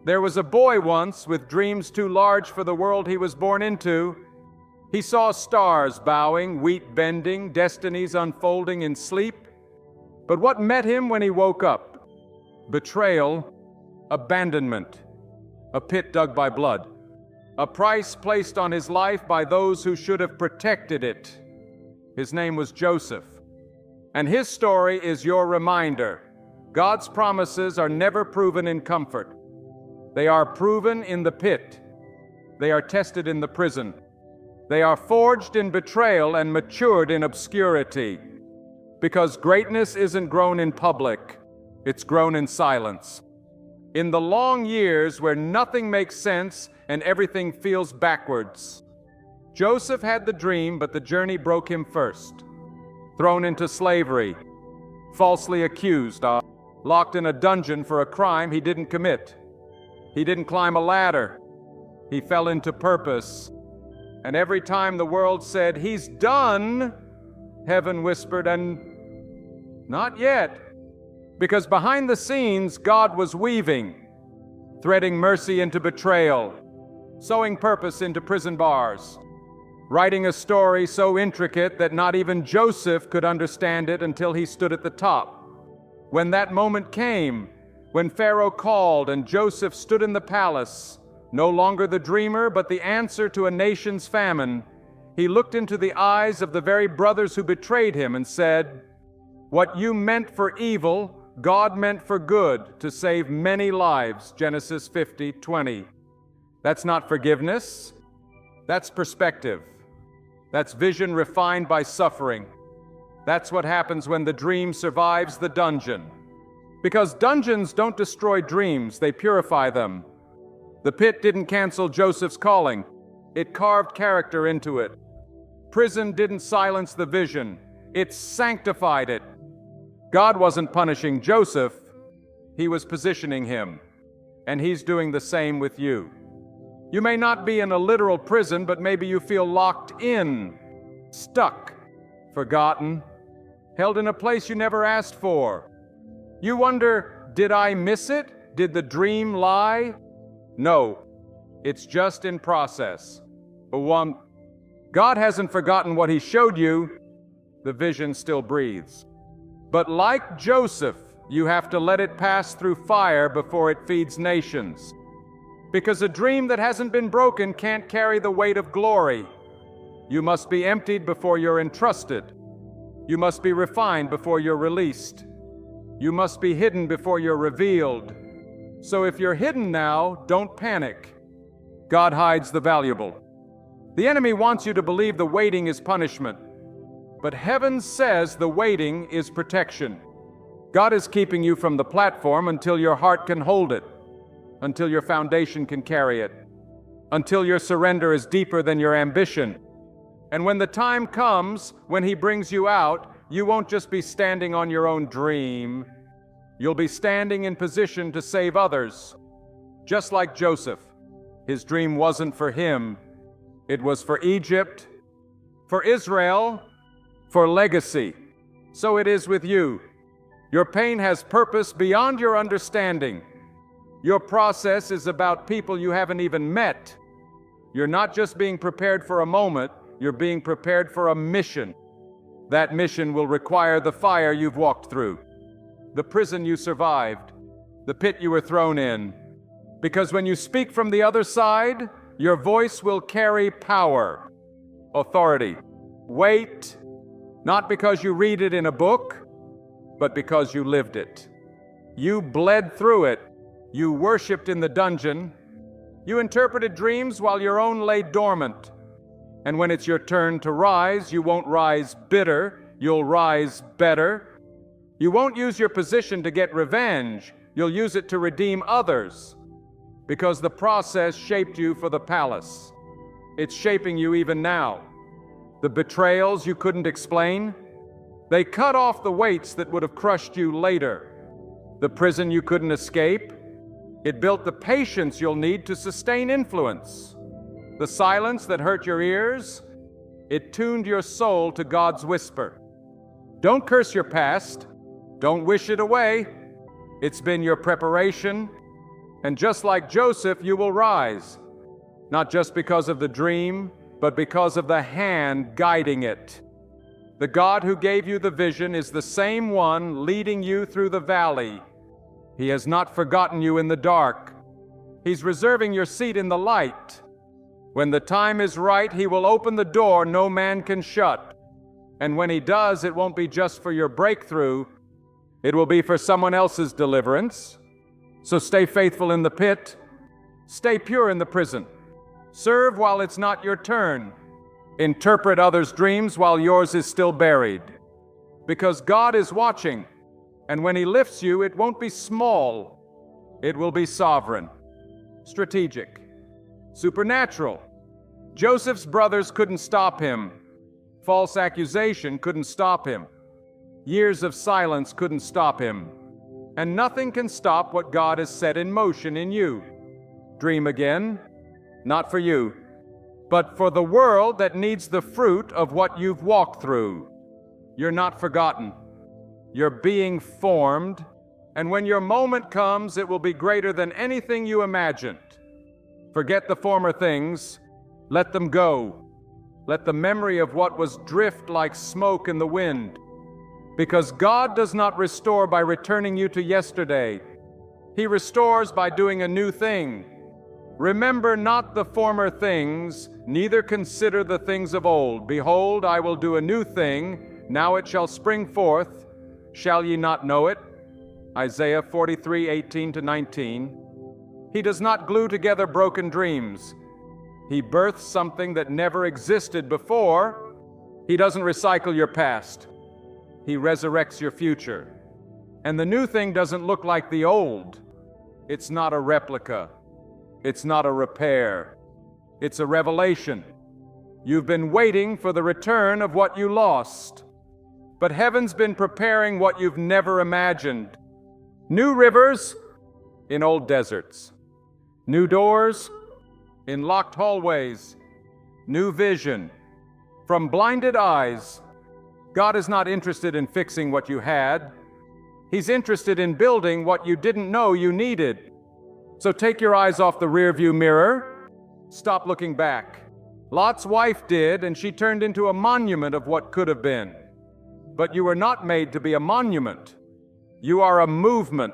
There was a boy once with dreams too large for the world he was born into. He saw stars bowing, wheat bending, destinies unfolding in sleep. But what met him when he woke up? Betrayal, abandonment, a pit dug by blood, a price placed on his life by those who should have protected it. His name was Joseph. And his story is your reminder. God's promises are never proven in comfort. They are proven in the pit. They are tested in the prison. They are forged in betrayal and matured in obscurity. Because greatness isn't grown in public, it's grown in silence. In the long years where nothing makes sense and everything feels backwards. Joseph had the dream, but the journey broke him first. Thrown into slavery, falsely accused, locked in a dungeon for a crime he didn't commit. He didn't climb a ladder. He fell into purpose. And every time the world said, "He's done," heaven whispered, "And not yet." Because behind the scenes, God was weaving, threading mercy into betrayal, sewing purpose into prison bars, writing a story so intricate that not even Joseph could understand it until he stood at the top. When that moment came, when Pharaoh called and Joseph stood in the palace, no longer the dreamer, but the answer to a nation's famine, he looked into the eyes of the very brothers who betrayed him and said, "What you meant for evil, God meant for good, to save many lives." Genesis 50:20. That's not forgiveness. That's perspective. That's vision refined by suffering. That's what happens when the dream survives the dungeon. Because dungeons don't destroy dreams, they purify them. The pit didn't cancel Joseph's calling. It carved character into it. Prison didn't silence the vision. It sanctified it. God wasn't punishing Joseph. He was positioning him. And He's doing the same with you. You may not be in a literal prison, but maybe you feel locked in, stuck, forgotten, held in a place you never asked for. You wonder, did I miss it? Did the dream lie? No, it's just in process. God hasn't forgotten what He showed you. The vision still breathes. But like Joseph, you have to let it pass through fire before it feeds nations. Because a dream that hasn't been broken can't carry the weight of glory. You must be emptied before you're entrusted. You must be refined before you're released. You must be hidden before you're revealed. So if you're hidden now, don't panic. God hides the valuable. The enemy wants you to believe the waiting is punishment. But heaven says the waiting is protection. God is keeping you from the platform until your heart can hold it, until your foundation can carry it, until your surrender is deeper than your ambition. And when the time comes, when He brings you out, you won't just be standing on your own dream. You'll be standing in position to save others. Just like Joseph, his dream wasn't for him. It was for Egypt, for Israel, for legacy. So it is with you. Your pain has purpose beyond your understanding. Your process is about people you haven't even met. You're not just being prepared for a moment, you're being prepared for a mission. That mission will require the fire you've walked through, the prison you survived, the pit you were thrown in. Because when you speak from the other side, your voice will carry power, authority. Wait, not because you read it in a book, but because you lived it. You bled through it. You worshiped in the dungeon. You interpreted dreams while your own lay dormant. And when it's your turn to rise, you won't rise bitter, you'll rise better. You won't use your position to get revenge, you'll use it to redeem others. Because the process shaped you for the palace. It's shaping you even now. The betrayals you couldn't explain, they cut off the weights that would have crushed you later. The prison you couldn't escape, it built the patience you'll need to sustain influence. The silence that hurt your ears, it tuned your soul to God's whisper. Don't curse your past. Don't wish it away. It's been your preparation. And just like Joseph, you will rise. Not just because of the dream, but because of the hand guiding it. The God who gave you the vision is the same one leading you through the valley. He has not forgotten you in the dark. He's reserving your seat in the light. When the time is right, He will open the door no man can shut. And when He does, it won't be just for your breakthrough. It will be for someone else's deliverance. So stay faithful in the pit. Stay pure in the prison. Serve while it's not your turn. Interpret others' dreams while yours is still buried. Because God is watching, and when He lifts you, it won't be small. It will be sovereign, strategic, supernatural. Joseph's brothers couldn't stop him. False accusation couldn't stop him. Years of silence couldn't stop him. And nothing can stop what God has set in motion in you. Dream again, not for you, but for the world that needs the fruit of what you've walked through. You're not forgotten. You're being formed, and when your moment comes, it will be greater than anything you imagined. Forget the former things. Let them go. Let the memory of what was drift like smoke in the wind. Because God does not restore by returning you to yesterday. He restores by doing a new thing. Remember not the former things, neither consider the things of old. Behold, I will do a new thing. Now it shall spring forth. Shall ye not know it? Isaiah 43:18-19. He does not glue together broken dreams. He births something that never existed before. He doesn't recycle your past. He resurrects your future. And the new thing doesn't look like the old. It's not a replica. It's not a repair. It's a revelation. You've been waiting for the return of what you lost. But heaven's been preparing what you've never imagined. New rivers in old deserts. New doors in locked hallways. New vision from blinded eyes. God is not interested in fixing what you had. He's interested in building what you didn't know you needed. So take your eyes off the rearview mirror. Stop looking back. Lot's wife did, and she turned into a monument of what could have been. But you were not made to be a monument. You are a movement.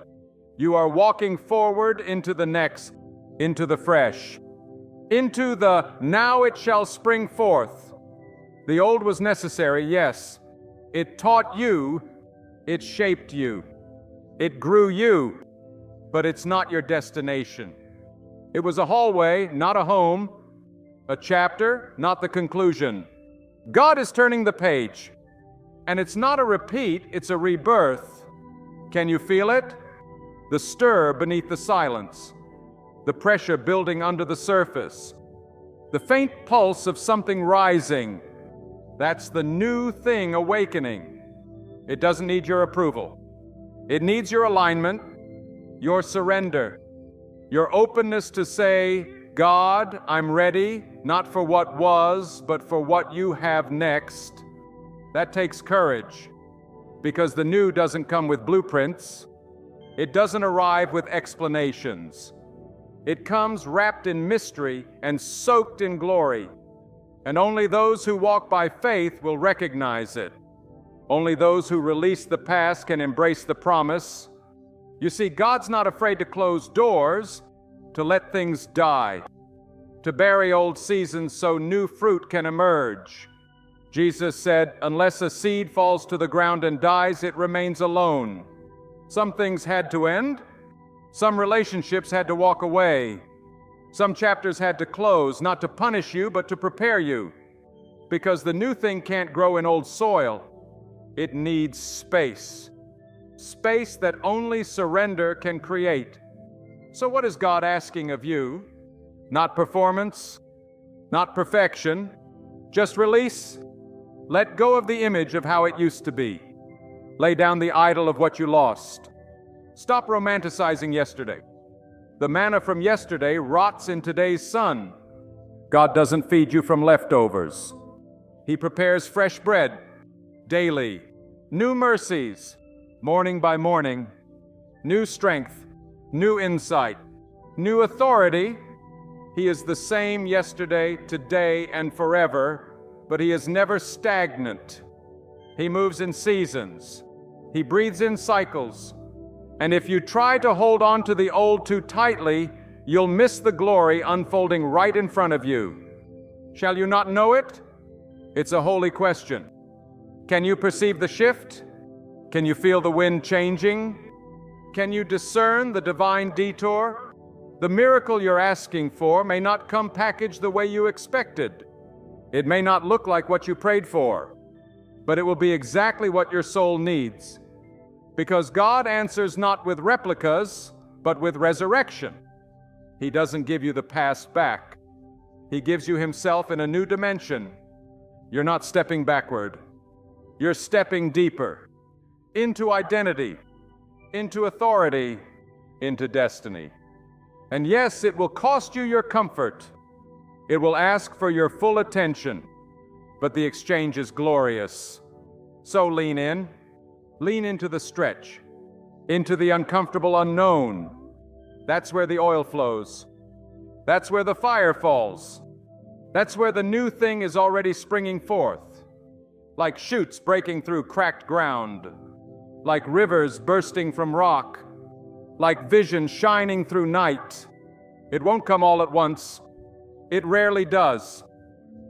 You are walking forward into the next, into the fresh, into the now it shall spring forth. The old was necessary, yes. It taught you, it shaped you, it grew you, but it's not your destination. It was a hallway, not a home, a chapter, not the conclusion. God is turning the page, and it's not a repeat, it's a rebirth. Can you feel it? The stir beneath the silence, the pressure building under the surface, the faint pulse of something rising. That's the new thing awakening. It doesn't need your approval. It needs your alignment, your surrender, your openness to say, God, I'm ready, not for what was, but for what you have next. That takes courage, because the new doesn't come with blueprints. It doesn't arrive with explanations. It comes wrapped in mystery and soaked in glory. And only those who walk by faith will recognize it. Only those who release the past can embrace the promise. You see, God's not afraid to close doors, to let things die, to bury old seasons so new fruit can emerge. Jesus said, unless a seed falls to the ground and dies, it remains alone. Some things had to end. Some relationships had to walk away. Some chapters had to close, not to punish you, but to prepare you. Because the new thing can't grow in old soil. It needs space. Space that only surrender can create. So what is God asking of you? Not performance, not perfection, just release. Let go of the image of how it used to be. Lay down the idol of what you lost. Stop romanticizing yesterday. The manna from yesterday rots in today's sun. God doesn't feed you from leftovers. He prepares fresh bread daily, new mercies, morning by morning, new strength, new insight, new authority. He is the same yesterday, today, and forever, but He is never stagnant. He moves in seasons. He breathes in cycles. And if you try to hold on to the old too tightly, you'll miss the glory unfolding right in front of you. Shall you not know it? It's a holy question. Can you perceive the shift? Can you feel the wind changing? Can you discern the divine detour? The miracle you're asking for may not come packaged the way you expected. It may not look like what you prayed for, but it will be exactly what your soul needs. Because God answers not with replicas, but with resurrection. He doesn't give you the past back. He gives you Himself in a new dimension. You're not stepping backward. You're stepping deeper into identity, into authority, into destiny. And yes, it will cost you your comfort. It will ask for your full attention, but the exchange is glorious. So lean in. Lean into the stretch, into the uncomfortable unknown. That's where the oil flows. That's where the fire falls. That's where the new thing is already springing forth, like shoots breaking through cracked ground, like rivers bursting from rock, like vision shining through night. It won't come all at once. It rarely does.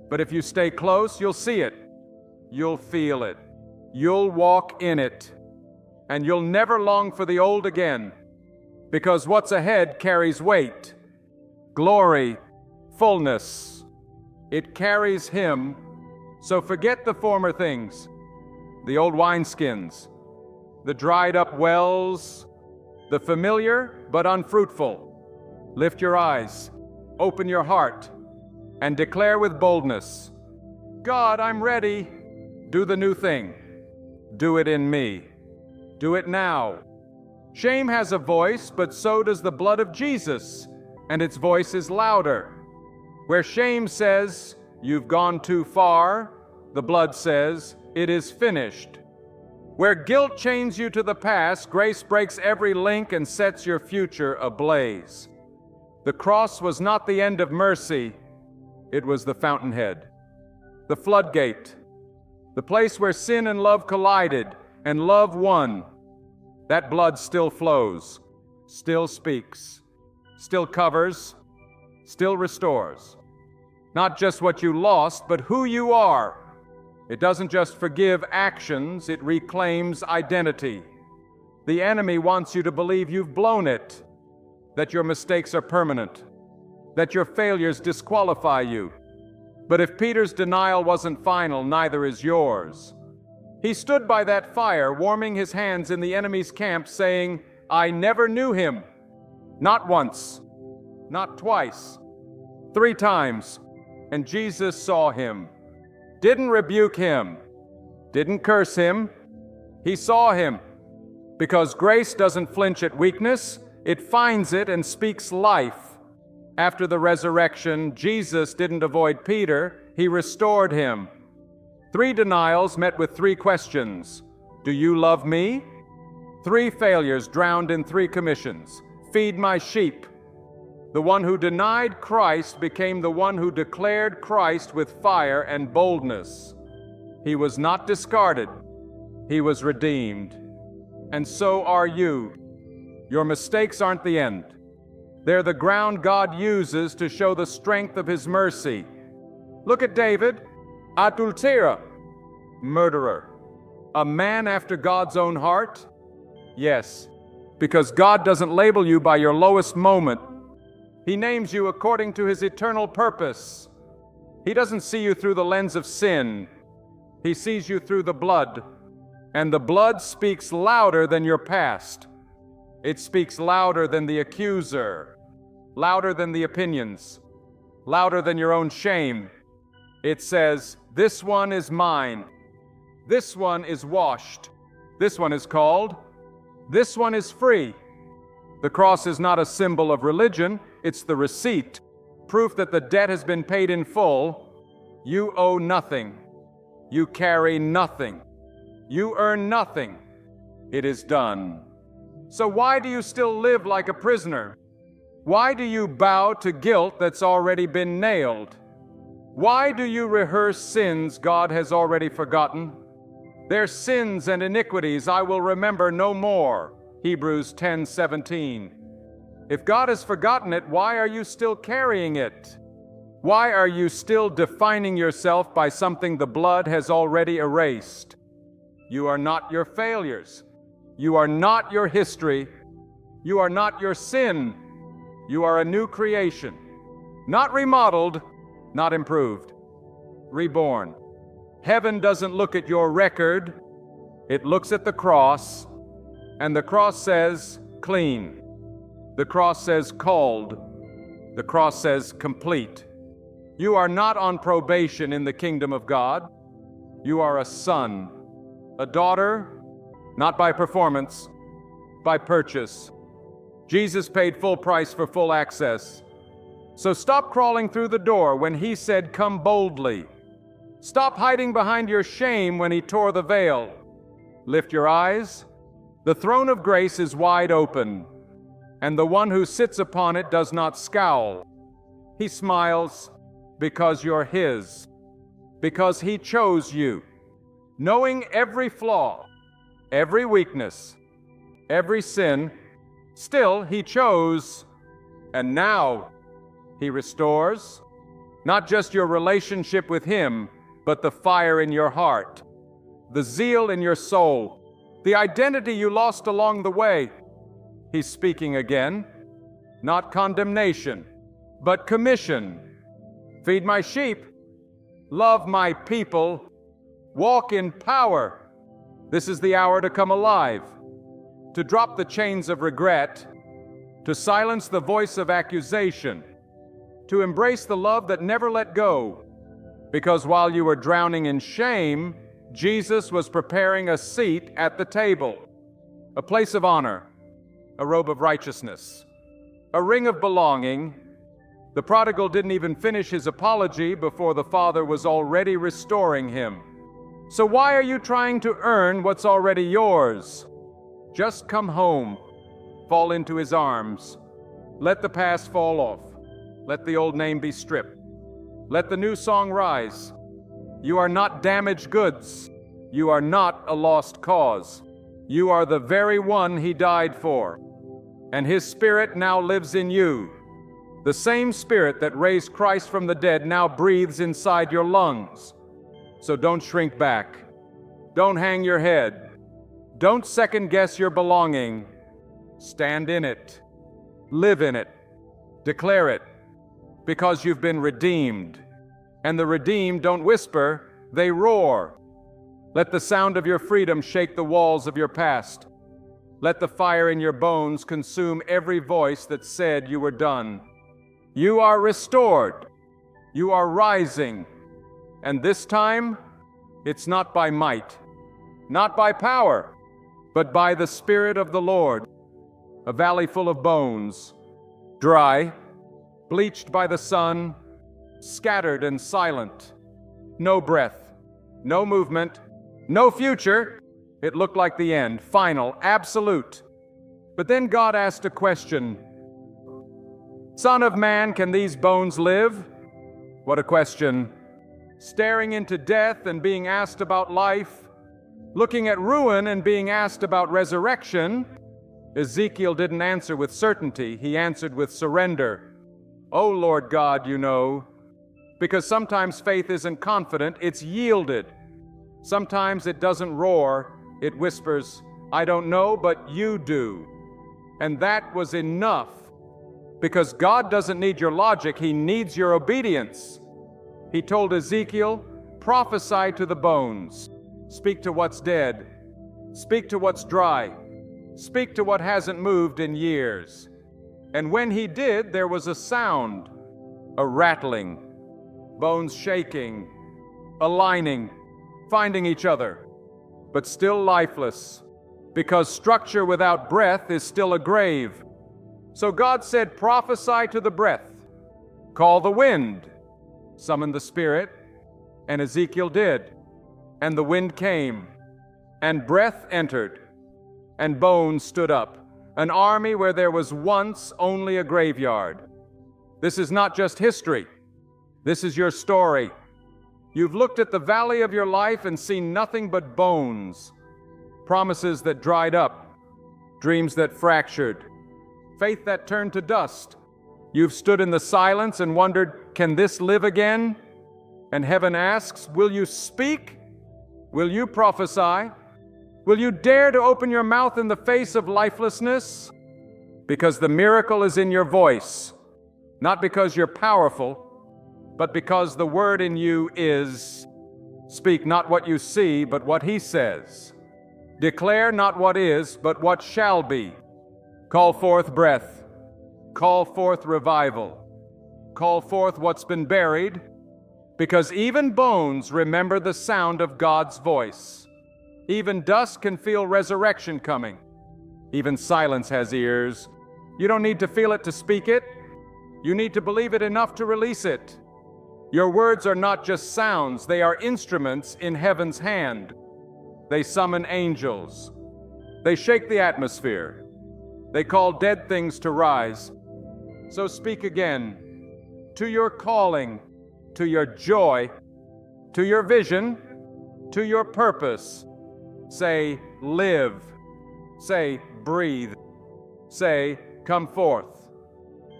But if you stay close, you'll see it. You'll feel it. You'll walk in it. And you'll never long for the old again, because what's ahead carries weight, glory, fullness. It carries Him. So forget the former things, the old wineskins, the dried up wells, the familiar but unfruitful. Lift your eyes, open your heart, and declare with boldness, God, I'm ready. Do the new thing. Do it in me. Do it now. Shame has a voice, but so does the blood of Jesus, and its voice is louder. Where shame says, you've gone too far, the blood says, it is finished. Where guilt chains you to the past, grace breaks every link and sets your future ablaze. The cross was not the end of mercy, it was the fountainhead, the floodgate, the place where sin and love collided and love won. That blood still flows, still speaks, still covers, still restores. Not just what you lost, but who you are. It doesn't just forgive actions, it reclaims identity. The enemy wants you to believe you've blown it, that your mistakes are permanent, that your failures disqualify you. But if Peter's denial wasn't final, neither is yours. He stood by that fire, warming his hands in the enemy's camp, saying, I never knew him. Not once, not twice, 3 times. And Jesus saw him, didn't rebuke him, didn't curse him. He saw him, because grace doesn't flinch at weakness, it finds it and speaks life. After the resurrection, Jesus didn't avoid Peter, He restored him. 3 denials met with 3 questions. Do you love me? 3 failures drowned in 3 commissions. Feed my sheep. The one who denied Christ became the one who declared Christ with fire and boldness. He was not discarded. He was redeemed. And so are you. Your mistakes aren't the end. They're the ground God uses to show the strength of His mercy. Look at David, adulterer, murderer, a man after God's own heart. Yes, because God doesn't label you by your lowest moment. He names you according to His eternal purpose. He doesn't see you through the lens of sin. He sees you through the blood. And the blood speaks louder than your past. It speaks louder than the accuser, louder than the opinions, louder than your own shame. It says, this one is mine. This one is washed. This one is called. This one is free. The cross is not a symbol of religion. It's the receipt, proof that the debt has been paid in full. You owe nothing. You carry nothing. You earn nothing. It is done. So why do you still live like a prisoner? Why do you bow to guilt that's already been nailed? Why do you rehearse sins God has already forgotten? Their sins and iniquities I will remember no more. Hebrews 10:17. If God has forgotten it, why are you still carrying it? Why are you still defining yourself by something the blood has already erased? You are not your failures. You are not your history. You are not your sin. You are a new creation. Not remodeled, not improved. Reborn. Heaven doesn't look at your record. It looks at the cross, and the cross says clean. The cross says called. The cross says complete. You are not on probation in the kingdom of God. You are a son, a daughter, not by performance, by purchase. Jesus paid full price for full access. So stop crawling through the door when he said, "Come boldly." Stop hiding behind your shame when he tore the veil. Lift your eyes. The throne of grace is wide open, and the one who sits upon it does not scowl. He smiles because you're his, because he chose you, knowing every flaw, every weakness, every sin. Still, he chose, and now he restores, not just your relationship with him, but the fire in your heart, the zeal in your soul, the identity you lost along the way. He's speaking again, not condemnation, but commission. Feed my sheep, love my people, walk in power. This is the hour to come alive, to drop the chains of regret, to silence the voice of accusation, to embrace the love that never let go. Because while you were drowning in shame, Jesus was preparing a seat at the table, a place of honor, a robe of righteousness, a ring of belonging. The prodigal didn't even finish his apology before the Father was already restoring him. So why are you trying to earn what's already yours? Just come home, fall into his arms. Let the past fall off. Let the old name be stripped. Let the new song rise. You are not damaged goods. You are not a lost cause. You are the very one he died for. And his Spirit now lives in you. The same Spirit that raised Christ from the dead now breathes inside your lungs. So don't shrink back. Don't hang your head. Don't second-guess your belonging. Stand in it. Live in it. Declare it. Because you've been redeemed. And the redeemed don't whisper, they roar. Let the sound of your freedom shake the walls of your past. Let the fire in your bones consume every voice that said you were done. You are restored. You are rising. And this time, it's not by might, not by power, but by the Spirit of the Lord. A valley full of bones, dry, bleached by the sun, scattered and silent. No breath, no movement, no future. It looked like the end, final, absolute. But then God asked a question. Son of man, can these bones live? What a question. Staring into death and being asked about life, looking at ruin and being asked about resurrection. Ezekiel didn't answer with certainty, he answered with surrender. Oh Lord God, you know, because sometimes faith isn't confident, it's yielded. Sometimes it doesn't roar, it whispers, I don't know, but you do. And that was enough, because God doesn't need your logic, he needs your obedience. He told Ezekiel, prophesy to the bones, speak to what's dead, speak to what's dry, speak to what hasn't moved in years. And when he did, there was a sound, a rattling, bones shaking, aligning, finding each other, but still lifeless, because structure without breath is still a grave. So God said, prophesy to the breath, call the wind, summon the Spirit, and Ezekiel did. And the wind came, and breath entered, and bones stood up, an army where there was once only a graveyard. This is not just history. This is your story. You've looked at the valley of your life and seen nothing but bones, promises that dried up, dreams that fractured, faith that turned to dust. You've stood in the silence and wondered, can this live again? And heaven asks, will you speak? Will you prophesy? Will you dare to open your mouth in the face of lifelessness? because the miracle is in your voice, not because you're powerful, but because the word in you is, speak not what you see, but what he says. Declare not what is, but what shall be. Call forth breath. Call forth revival. Call forth what's been buried, because even bones remember the sound of God's voice. Even dust can feel resurrection coming. Even silence has ears. You don't need to feel it to speak it. You need to believe it enough to release it. Your words are not just sounds, they are instruments in heaven's hand. They summon angels. They shake the atmosphere. They call dead things to rise. So speak again to your calling, to your joy, to your vision, to your purpose. Say, live. Say, breathe. Say, come forth.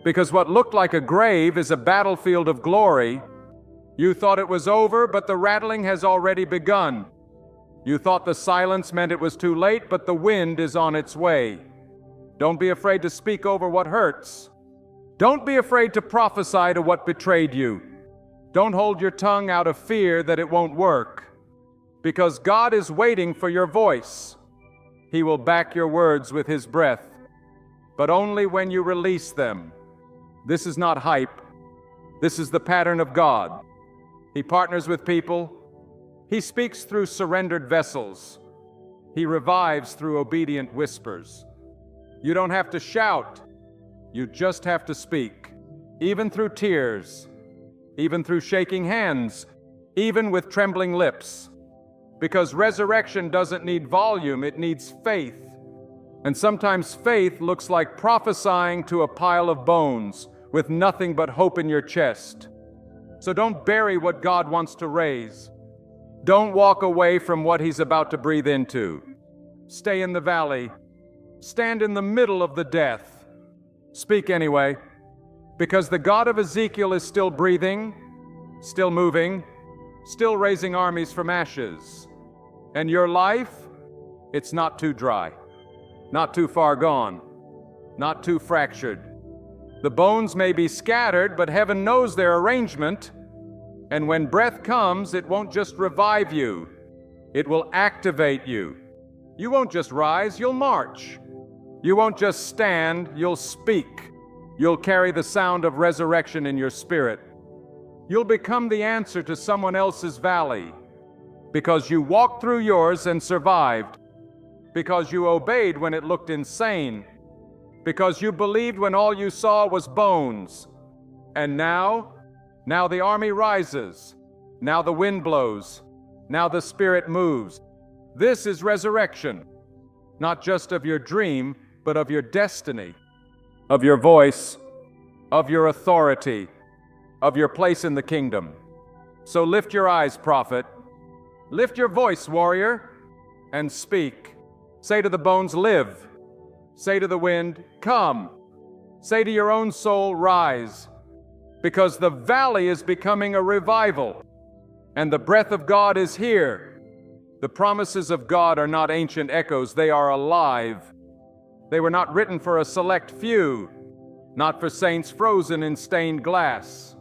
Because what looked like a grave is a battlefield of glory. You thought it was over, but the rattling has already begun. You thought the silence meant it was too late, but the wind is on its way. Don't be afraid to speak over what hurts. Don't be afraid to prophesy to what betrayed you. Don't hold your tongue out of fear that it won't work. Because God is waiting for your voice. He will back your words with His breath, but only when you release them. This is not hype. This is the pattern of God. He partners with people. He speaks through surrendered vessels. He revives through obedient whispers. You don't have to shout. You just have to speak, even through tears, even through shaking hands, even with trembling lips. Because resurrection doesn't need volume, it needs faith. And sometimes faith looks like prophesying to a pile of bones with nothing but hope in your chest. So don't bury what God wants to raise. Don't walk away from what He's about to breathe into. Stay in the valley. Stand in the middle of the death. Speak anyway, because the God of Ezekiel is still breathing, still moving, still raising armies from ashes. And your life, it's not too dry, not too far gone, not too fractured. The bones may be scattered, but heaven knows their arrangement. And when breath comes, it won't just revive you. It will activate you. You won't just rise, you'll march. You won't just stand, you'll speak. You'll carry the sound of resurrection in your spirit. You'll become the answer to someone else's valley, because you walked through yours and survived, because you obeyed when it looked insane, because you believed when all you saw was bones. And now the army rises. Now the wind blows. Now the Spirit moves. This is resurrection, not just of your dream, but of your destiny, of your voice, of your authority, of your place in the kingdom. So lift your eyes, prophet. Lift your voice, warrior, and speak. Say to the bones, live. Say to the wind, come. Say to your own soul, rise. Because the valley is becoming a revival, and the breath of God is here. The promises of God are not ancient echoes, they are alive. They were not written for a select few, not for saints frozen in stained glass,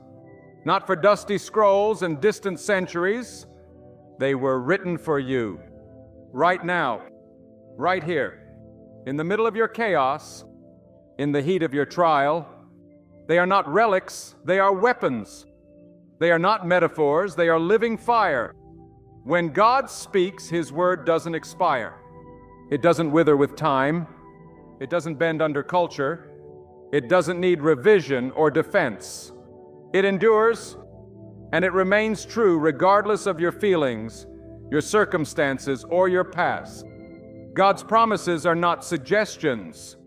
not for dusty scrolls and distant centuries. They were written for you, right now, right here, in the middle of your chaos, in the heat of your trial. They are not relics, they are weapons. They are not metaphors, they are living fire. When God speaks, His word doesn't expire. It doesn't wither with time. It doesn't bend under culture. It doesn't need revision or defense. It endures, and it remains true regardless of your feelings, your circumstances, or your past. God's promises are not suggestions.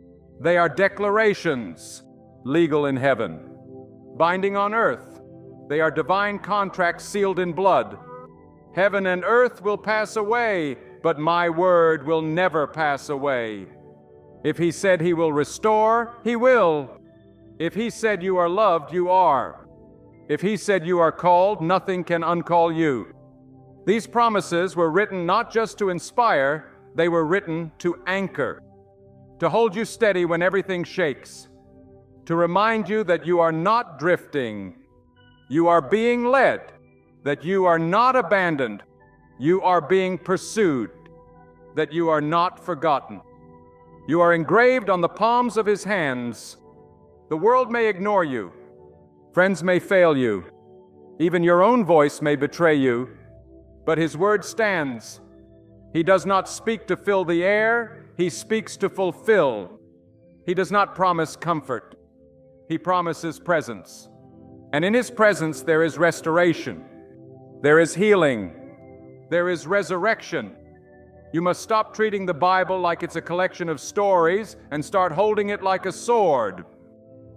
They are declarations, legal in heaven, binding on earth. They are divine contracts sealed in blood. Heaven and earth will pass away, but my word will never pass away. If He said He will restore, He will. If He said you are loved, you are. If He said you are called, nothing can uncall you. These promises were written not just to inspire, they were written to anchor. to hold you steady when everything shakes, to remind you that you are not drifting, you are being led, that you are not abandoned, you are being pursued, that you are not forgotten. You are engraved on the palms of His hands. The world may ignore you, friends may fail you, even your own voice may betray you, but His word stands. He does not speak to fill the air, He speaks to fulfill. He does not promise comfort, He promises presence. And in His presence there is restoration, there is healing, there is resurrection. You must stop treating the Bible like it's a collection of stories and start holding it like a sword,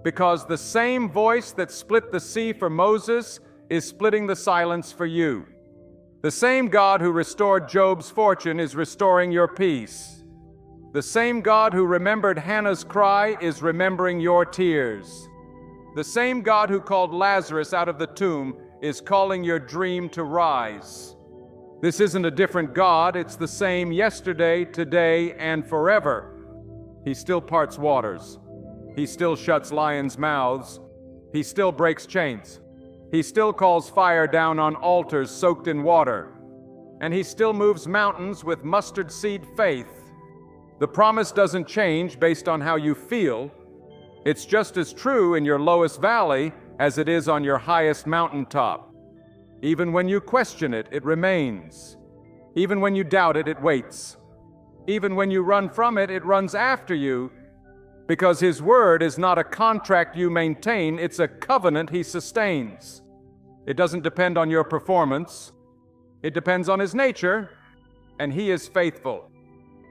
because the same voice that split the sea for Moses is splitting the silence for you. The same God who restored Job's fortune is restoring your peace. The same God who remembered Hannah's cry is remembering your tears. The same God who called Lazarus out of the tomb is calling your dream to rise. This isn't a different God, it's the same yesterday, today, and forever. He still parts waters. He still shuts lions' mouths. He still breaks chains. He still calls fire down on altars soaked in water. And He still moves mountains with mustard seed faith. The promise doesn't change based on how you feel. It's just as true in your lowest valley as it is on your highest mountaintop. Even when you question it, it remains. Even when you doubt it, it waits. Even when you run from it, it runs after you, because His word is not a contract you maintain, it's a covenant He sustains. It doesn't depend on your performance. It depends on His nature, and He is faithful.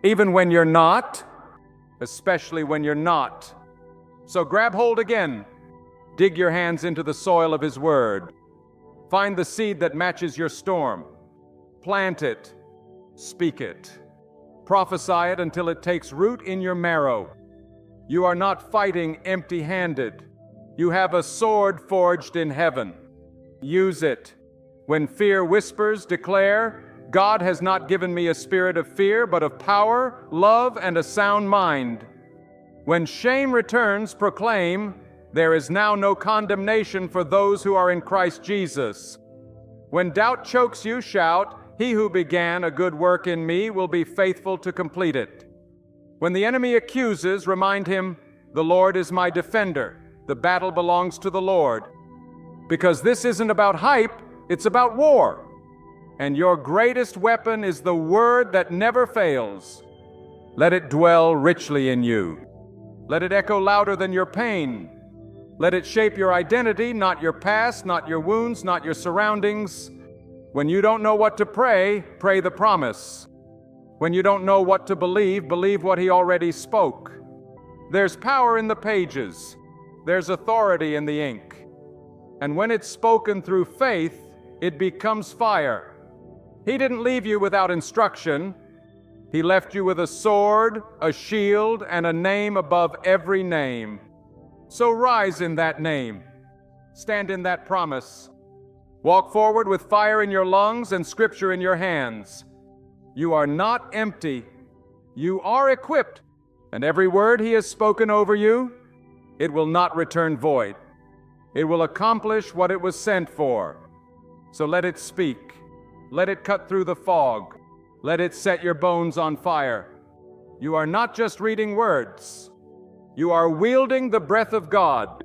Even when you're not, especially when you're not. So grab hold again. Dig your hands into the soil of His word. Find the seed that matches your storm. Plant it. Speak it. Prophesy it until it takes root in your marrow. You are not fighting empty-handed. You have a sword forged in heaven. Use it. When fear whispers, declare, God has not given me a spirit of fear, but of power, love, and a sound mind. When shame returns, proclaim, there is now no condemnation for those who are in Christ Jesus. When doubt chokes you, shout, He who began a good work in me will be faithful to complete it. When the enemy accuses, remind him, the Lord is my defender. The battle belongs to the Lord. Because this isn't about hype, it's about war. And your greatest weapon is the word that never fails. Let it dwell richly in you. Let it echo louder than your pain. Let it shape your identity, not your past, not your wounds, not your surroundings. When you don't know what to pray, pray the promise. When you don't know what to believe, believe what He already spoke. There's power in the pages. There's authority in the ink. And when it's spoken through faith, it becomes fire. He didn't leave you without instruction. He left you with a sword, a shield, and a name above every name. So rise in that name. Stand in that promise. Walk forward with fire in your lungs and Scripture in your hands. You are not empty. You are equipped. And every word He has spoken over you, it will not return void. It will accomplish what it was sent for. So let it speak. Let it cut through the fog. Let it set your bones on fire. You are not just reading words. You are wielding the breath of God.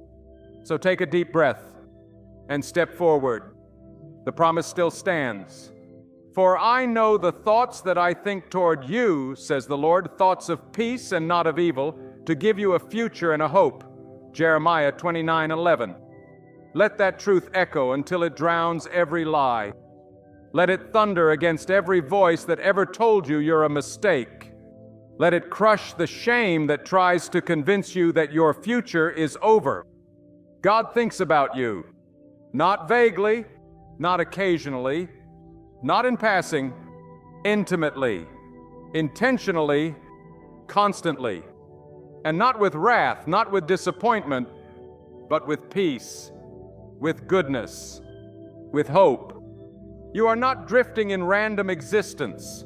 So take a deep breath and step forward. The promise still stands. For I know the thoughts that I think toward you, says the Lord, thoughts of peace and not of evil, to give you a future and a hope. Jeremiah 29:11. Let that truth echo until it drowns every lie. Let it thunder against every voice that ever told you you're a mistake. Let it crush the shame that tries to convince you that your future is over. God thinks about you, not vaguely, not occasionally, not in passing, intimately, intentionally, constantly, and not with wrath, not with disappointment, but with peace, with goodness, with hope. You are not drifting in random existence.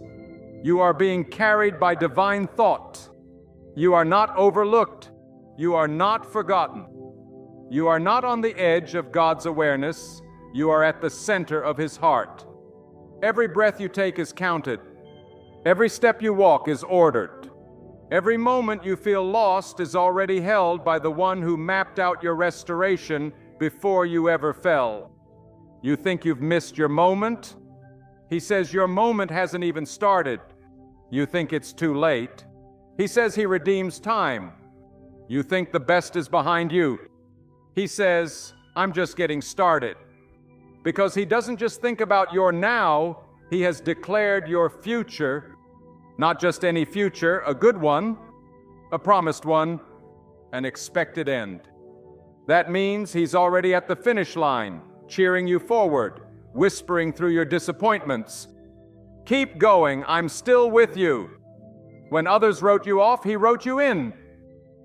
You are being carried by divine thought. You are not overlooked. You are not forgotten. You are not on the edge of God's awareness. You are at the center of His heart. Every breath you take is counted. Every step you walk is ordered. Every moment you feel lost is already held by the one who mapped out your restoration before you ever fell. You think you've missed your moment? He says your moment hasn't even started. You think it's too late. He says He redeems time. You think the best is behind you. He says, I'm just getting started. Because He doesn't just think about your now, He has declared your future. Not just any future, a good one, a promised one, an expected end. That means He's already at the finish line, cheering you forward, whispering through your disappointments. Keep going, I'm still with you. When others wrote you off, He wrote you in.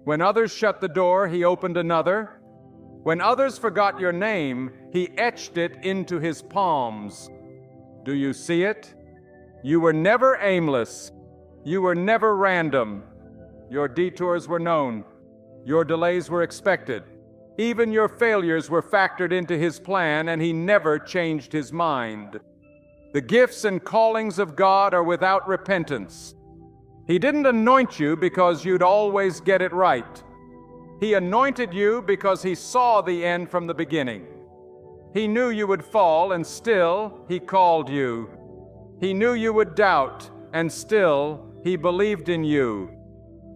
When others shut the door, He opened another. When others forgot your name, He etched it into His palms. Do you see it? You were never aimless. You were never random. Your detours were known. Your delays were expected. Even your failures were factored into His plan, and He never changed His mind. The gifts and callings of God are without repentance. He didn't anoint you because you'd always get it right. He anointed you because He saw the end from the beginning. He knew you would fall, and still He called you. He knew you would doubt, and still He believed in you.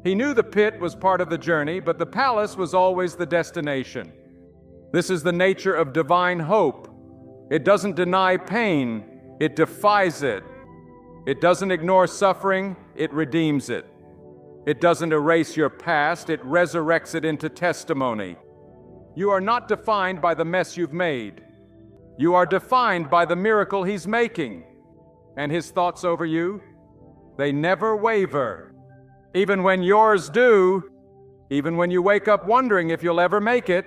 He knew the pit was part of the journey, but the palace was always the destination. This is the nature of divine hope. It doesn't deny pain, it defies it. It doesn't ignore suffering, it redeems it. It doesn't erase your past, it resurrects it into testimony. You are not defined by the mess you've made. You are defined by the miracle He's making. And His thoughts over you, they never waver. Even when yours do, even when you wake up wondering if you'll ever make it,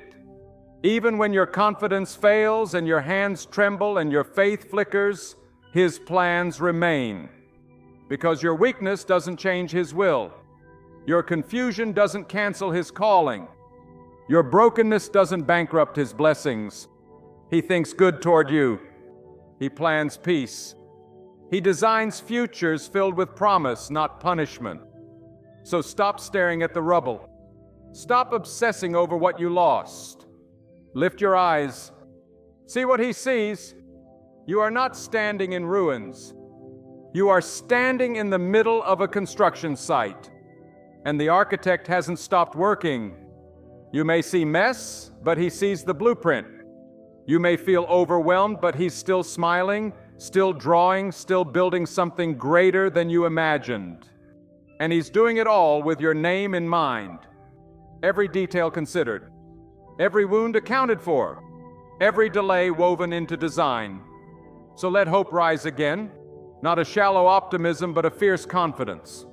even when your confidence fails and your hands tremble and your faith flickers, His plans remain. Because your weakness doesn't change His will. Your confusion doesn't cancel His calling. Your brokenness doesn't bankrupt His blessings. He thinks good toward you. He plans peace. He designs futures filled with promise, not punishment. So stop staring at the rubble. Stop obsessing over what you lost. Lift your eyes. See what He sees. You are not standing in ruins. You are standing in the middle of a construction site, and the architect hasn't stopped working. You may see mess, but He sees the blueprint. You may feel overwhelmed, but He's still smiling, still drawing, still building something greater than you imagined. And He's doing it all with your name in mind. Every detail considered, every wound accounted for, every delay woven into design. So let hope rise again, not a shallow optimism, but a fierce confidence.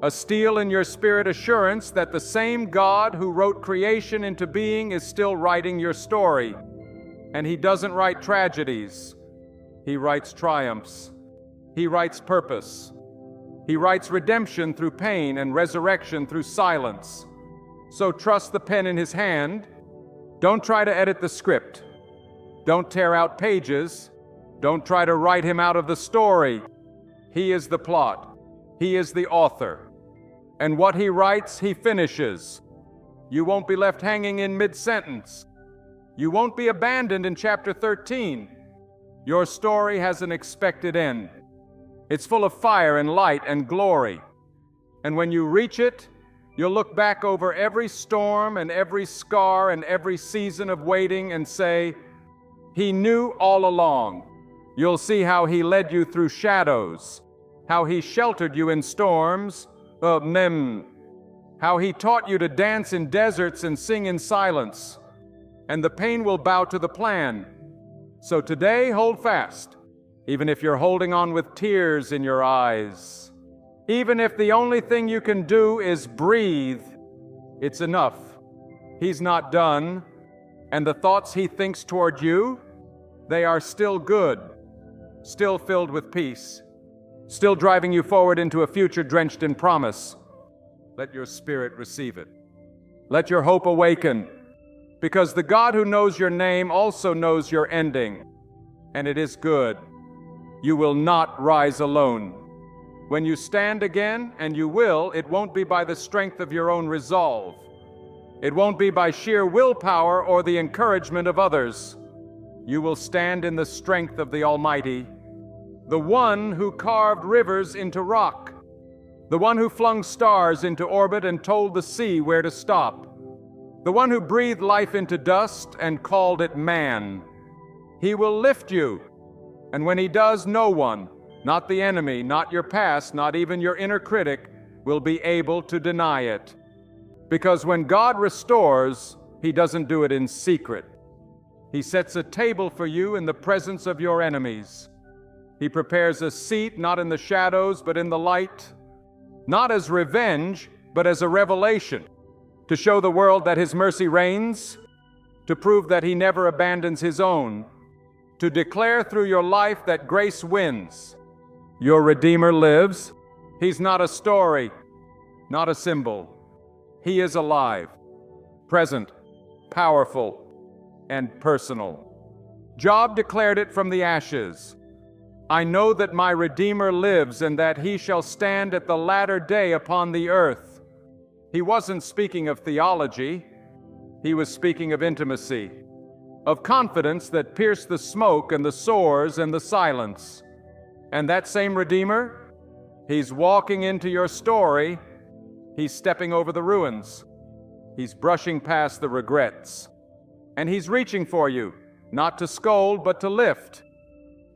A steel in your spirit assurance that the same God who wrote creation into being is still writing your story. And He doesn't write tragedies. He writes triumphs. He writes purpose. He writes redemption through pain and resurrection through silence. So trust the pen in His hand. Don't try to edit the script. Don't tear out pages. Don't try to write Him out of the story. He is the plot. He is the author. And what He writes, He finishes. You won't be left hanging in mid-sentence. You won't be abandoned in chapter 13. Your story has an expected end. It's full of fire and light and glory. And when you reach it, you'll look back over every storm and every scar and every season of waiting and say, He knew all along. You'll see how He led you through shadows, how He sheltered you in storms, how He taught you to dance in deserts and sing in silence. And the pain will bow to the plan. So today, hold fast, even if you're holding on with tears in your eyes. Even if the only thing you can do is breathe, it's enough. He's not done, and the thoughts He thinks toward you, they are still good, still filled with peace, still driving you forward into a future drenched in promise. let your spirit receive it. Let your hope awaken, because the God who knows your name also knows your ending, and it is good. You will not rise alone. When you stand again, and you will, it won't be by the strength of your own resolve. It won't be by sheer willpower or the encouragement of others. You will stand in the strength of the Almighty, the one who carved rivers into rock, the one who flung stars into orbit and told the sea where to stop, the one who breathed life into dust and called it man. He will lift you, and when he does, no one, not the enemy, not your past, not even your inner critic, will be able to deny it. Because when God restores, he doesn't do it in secret. He sets a table for you in the presence of your enemies. He prepares a seat not in the shadows but in the light, not as revenge but as a revelation, to show the world that his mercy reigns, to prove that he never abandons his own, to declare through your life that grace wins. Your Redeemer lives. He's not a story, not a symbol. He is alive, present, powerful, and personal. Job declared it from the ashes. I know that my Redeemer lives and that he shall stand at the latter day upon the earth. He wasn't speaking of theology. He was speaking of intimacy, of confidence that pierced the smoke and the sores and the silence. And that same Redeemer, he's walking into your story. He's stepping over the ruins. He's brushing past the regrets. And he's reaching for you, not to scold, but to lift,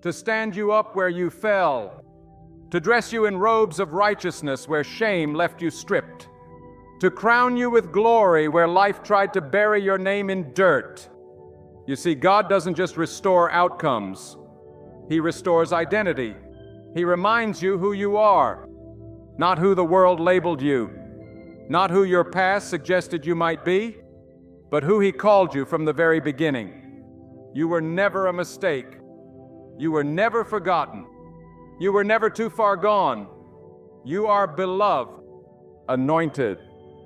to stand you up where you fell, to dress you in robes of righteousness where shame left you stripped, to crown you with glory where life tried to bury your name in dirt. You see, God doesn't just restore outcomes. He restores identity. He reminds you who you are, not who the world labeled you, not who your past suggested you might be, but who he called you from the very beginning. You were never a mistake. You were never forgotten. You were never too far gone. You are beloved, anointed,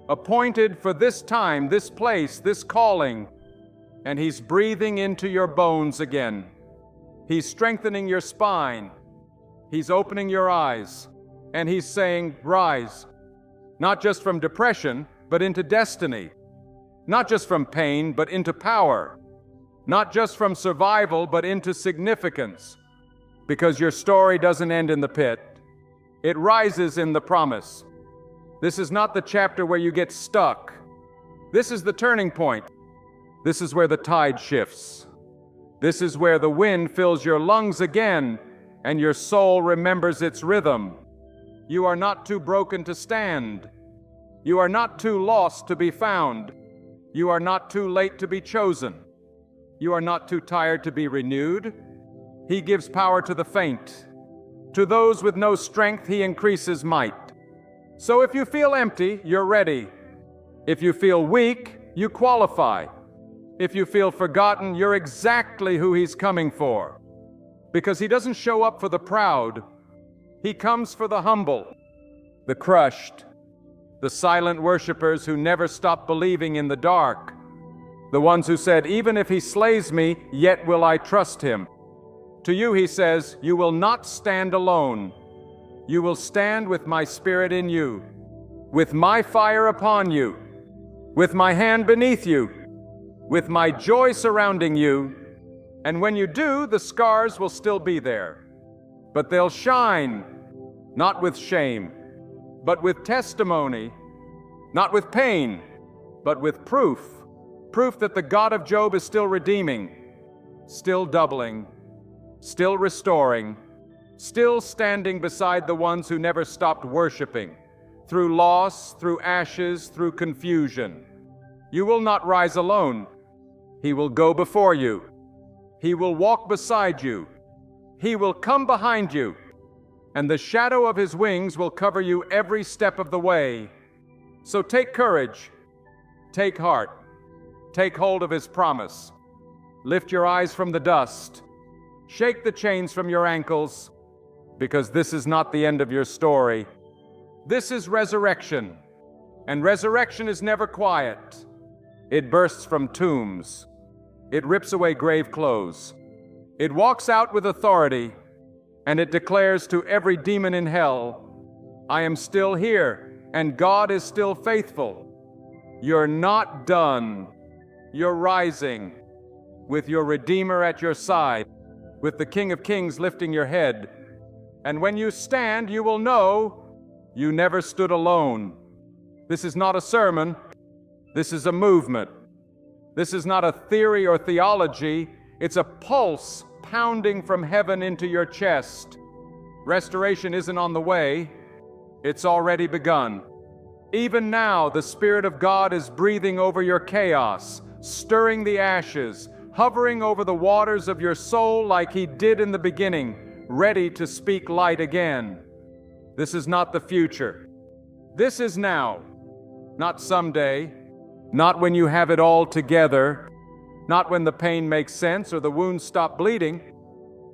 appointed for this time, this place, this calling, and he's breathing into your bones again. He's strengthening your spine. He's opening your eyes, and he's saying, rise, not just from depression, but into destiny, not just from pain, but into power, not just from survival, but into significance, because your story doesn't end in the pit. It rises in the promise. This is not the chapter where you get stuck. This is the turning point. This is where the tide shifts. This is where the wind fills your lungs again, and your soul remembers its rhythm. You are not too broken to stand. You are not too lost to be found. You are not too late to be chosen. You are not too tired to be renewed. He gives power to the faint. To those with no strength, he increases might. So if you feel empty, you're ready. If you feel weak, you qualify. If you feel forgotten, you're exactly who he's coming for. Because he doesn't show up for the proud. He comes for the humble, the crushed, the silent worshipers who never stop believing in the dark, the ones who said, even if he slays me, yet will I trust him. To you he says, you will not stand alone. You will stand with my spirit in you, with my fire upon you, with my hand beneath you, with my joy surrounding you. And when you do, the scars will still be there, but they'll shine, not with shame, but with testimony, not with pain, but with proof that the God of Job is still redeeming, still doubling, still restoring, still standing beside the ones who never stopped worshiping, through loss, through ashes, through confusion. You will not rise alone. He will go before you. He will walk beside you. He will come behind you, and the shadow of his wings will cover you every step of the way. So take courage, take heart, take hold of his promise. Lift your eyes from the dust. Shake the chains from your ankles, because this is not the end of your story. This is resurrection. And resurrection is never quiet. It bursts from tombs. It rips away grave clothes. It walks out with authority, and it declares to every demon in hell, I am still here, and God is still faithful. You're not done. You're rising, with your Redeemer at your side, with the King of Kings lifting your head. And when you stand, you will know you never stood alone. This is not a sermon. This is a movement. This is not a theory or theology. It's a pulse pounding from heaven into your chest. Restoration isn't on the way. It's already begun. Even now, the Spirit of God is breathing over your chaos, stirring the ashes, hovering over the waters of your soul like He did in the beginning, ready to speak light again. This is not the future. This is now. Not someday, not when you have it all together, not when the pain makes sense or the wounds stop bleeding.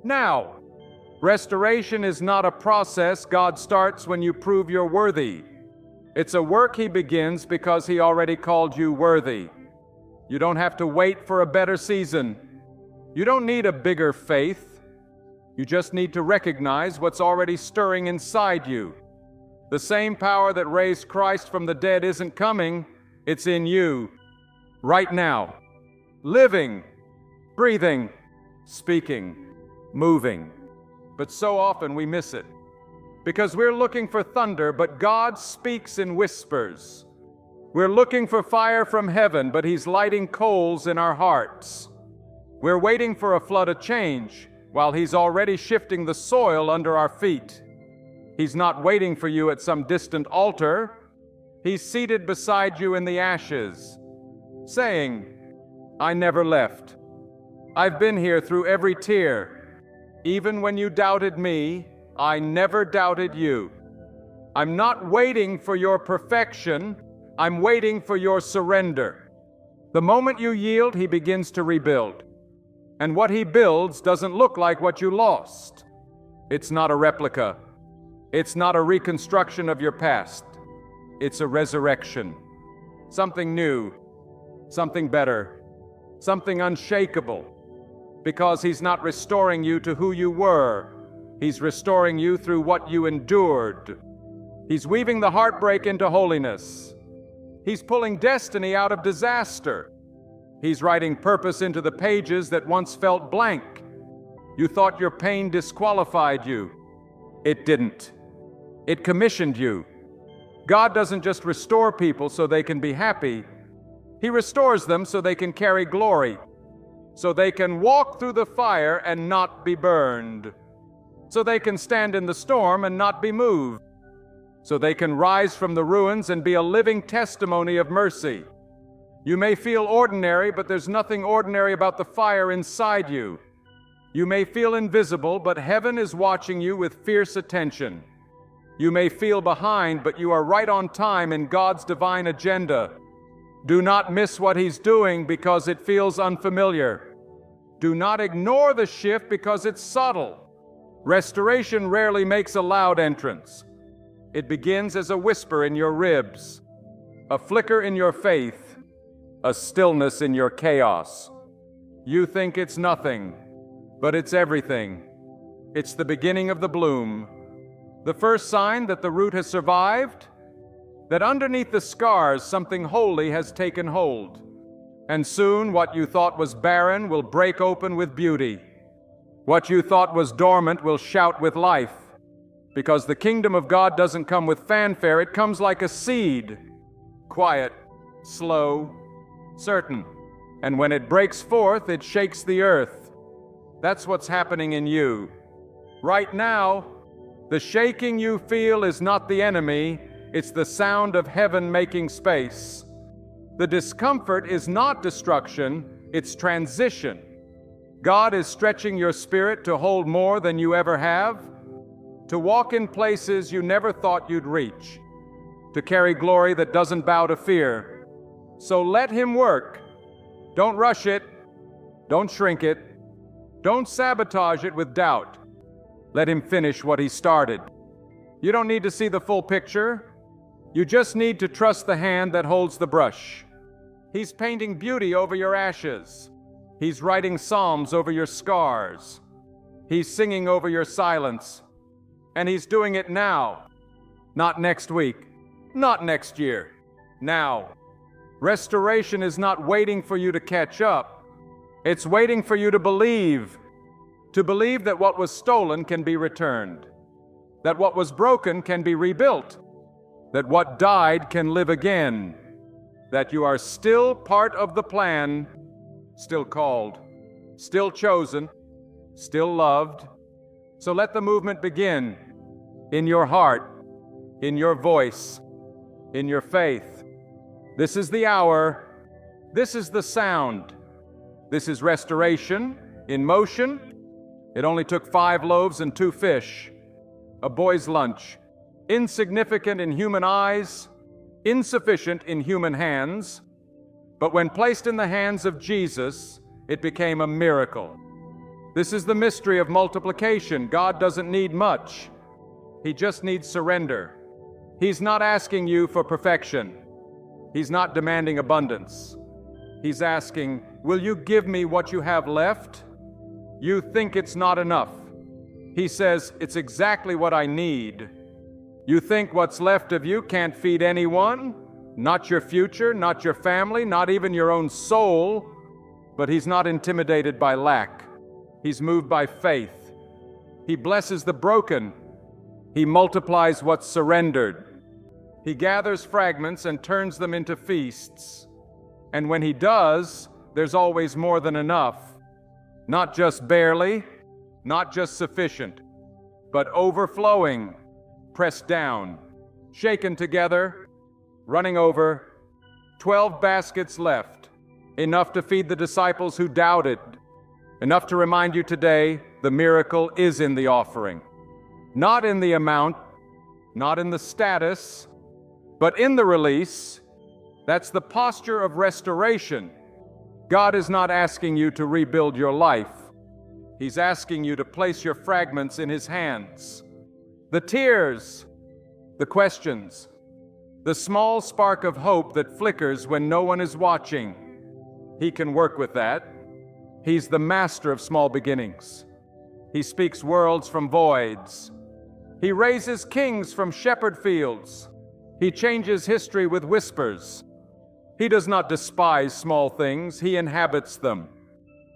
Now. Restoration is not a process God starts when you prove you're worthy. It's a work He begins because He already called you worthy. You don't have to wait for a better season. You don't need a bigger faith. You just need to recognize what's already stirring inside you. The same power that raised Christ from the dead isn't coming. It's in you, right now. Living, breathing, speaking, moving. But so often we miss it. Because we're looking for thunder, but God speaks in whispers. We're looking for fire from heaven, but He's lighting coals in our hearts. We're waiting for a flood of change, while He's already shifting the soil under our feet. He's not waiting for you at some distant altar. He's seated beside you in the ashes, saying, I never left. I've been here through every tear. Even when you doubted me, I never doubted you. I'm not waiting for your perfection. I'm waiting for your surrender. The moment you yield, He begins to rebuild. And what He builds doesn't look like what you lost. It's not a replica. It's not a reconstruction of your past. It's a resurrection. Something new, something better, something unshakable. Because He's not restoring you to who you were. He's restoring you through what you endured. He's weaving the heartbreak into holiness. He's pulling destiny out of disaster. He's writing purpose into the pages that once felt blank. You thought your pain disqualified you. It didn't. It commissioned you. God doesn't just restore people so they can be happy. He restores them so they can carry glory. So they can walk through the fire and not be burned. So they can stand in the storm and not be moved. So they can rise from the ruins and be a living testimony of mercy. You may feel ordinary, but there's nothing ordinary about the fire inside you. You may feel invisible, but heaven is watching you with fierce attention. You may feel behind, but you are right on time in God's divine agenda. Do not miss what He's doing because it feels unfamiliar. Do not ignore the shift because it's subtle. Restoration rarely makes a loud entrance. It begins as a whisper in your ribs, a flicker in your faith, a stillness in your chaos. You think it's nothing, but it's everything. It's the beginning of the bloom. The first sign that the root has survived, that underneath the scars something holy has taken hold. And soon what you thought was barren will break open with beauty. What you thought was dormant will shout with life. Because the kingdom of God doesn't come with fanfare, it comes like a seed. Quiet, slow, certain. And when it breaks forth, it shakes the earth. That's what's happening in you. Right now, the shaking you feel is not the enemy, it's the sound of heaven making space. The discomfort is not destruction, it's transition. God is stretching your spirit to hold more than you ever have, to walk in places you never thought you'd reach, to carry glory that doesn't bow to fear. So let Him work. Don't rush it. Don't shrink it. Don't sabotage it with doubt. Let Him finish what He started. You don't need to see the full picture. You just need to trust the hand that holds the brush. He's painting beauty over your ashes. He's writing psalms over your scars. He's singing over your silence. And He's doing it now. Not next week. Not next year. Now. Restoration is not waiting for you to catch up. It's waiting for you to believe. To believe that what was stolen can be returned. That what was broken can be rebuilt. That what died can live again. That you are still part of the plan, still called, still chosen, still loved. So let the movement begin in your heart, in your voice, in your faith. This is the hour. This is the sound. This is restoration in motion. It only took 5 loaves and 2 fish, a boy's lunch, insignificant in human eyes, insufficient in human hands, but when placed in the hands of Jesus, it became a miracle. This is the mystery of multiplication. God doesn't need much. He just needs surrender. He's not asking you for perfection. He's not demanding abundance. He's asking, will you give me what you have left? You think it's not enough. He says, it's exactly what I need. You think what's left of you can't feed anyone, not your future, not your family, not even your own soul, but He's not intimidated by lack. He's moved by faith. He blesses the broken. He multiplies what's surrendered. He gathers fragments and turns them into feasts. And when He does, there's always more than enough. Not just barely, not just sufficient, but overflowing, pressed down, shaken together, running over. 12 baskets left, enough to feed the disciples who doubted, enough to remind you today the miracle is in the offering. Not in the amount, not in the status, but in the release. That's the posture of restoration. God is not asking you to rebuild your life. He's asking you to place your fragments in His hands. The tears, the questions, the small spark of hope that flickers when no one is watching. He can work with that. He's the master of small beginnings. He speaks worlds from voids. He raises kings from shepherd fields. He changes history with whispers. He does not despise small things. He inhabits them.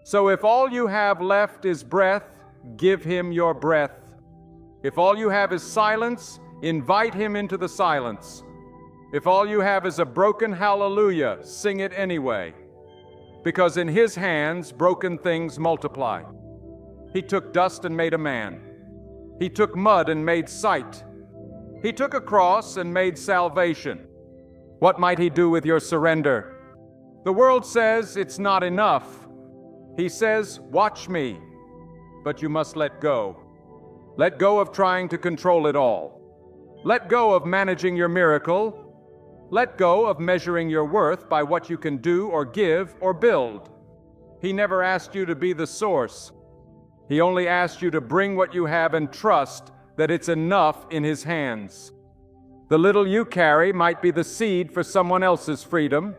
So if all you have left is breath, give Him your breath. If all you have is silence, invite Him into the silence. If all you have is a broken hallelujah, sing it anyway. Because in His hands, broken things multiply. He took dust and made a man. He took mud and made sight. He took a cross and made salvation. What might He do with your surrender? The world says it's not enough. He says, watch me, but you must let go. Let go of trying to control it all. Let go of managing your miracle. Let go of measuring your worth by what you can do or give or build. He never asked you to be the source. He only asked you to bring what you have and trust that it's enough in His hands. The little you carry might be the seed for someone else's freedom.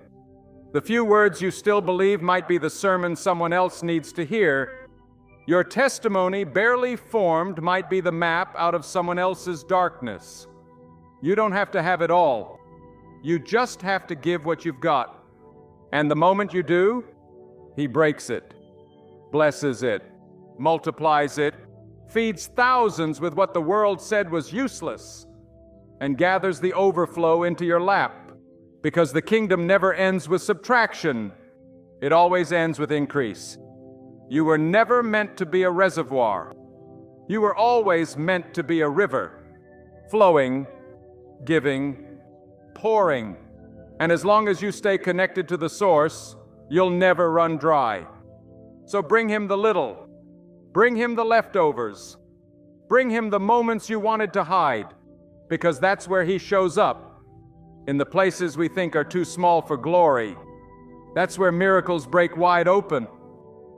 The few words you still believe might be the sermon someone else needs to hear. Your testimony, barely formed, might be the map out of someone else's darkness. You don't have to have it all. You just have to give what you've got. And the moment you do, He breaks it, blesses it, multiplies it, feeds thousands with what the world said was useless, and gathers the overflow into your lap. Because the kingdom never ends with subtraction. It always ends with increase. You were never meant to be a reservoir. You were always meant to be a river, flowing, giving, pouring. And as long as you stay connected to the source, you'll never run dry. So bring Him the little. Bring Him the leftovers. Bring Him the moments you wanted to hide, because that's where He shows up. In the places we think are too small for glory. That's where miracles break wide open,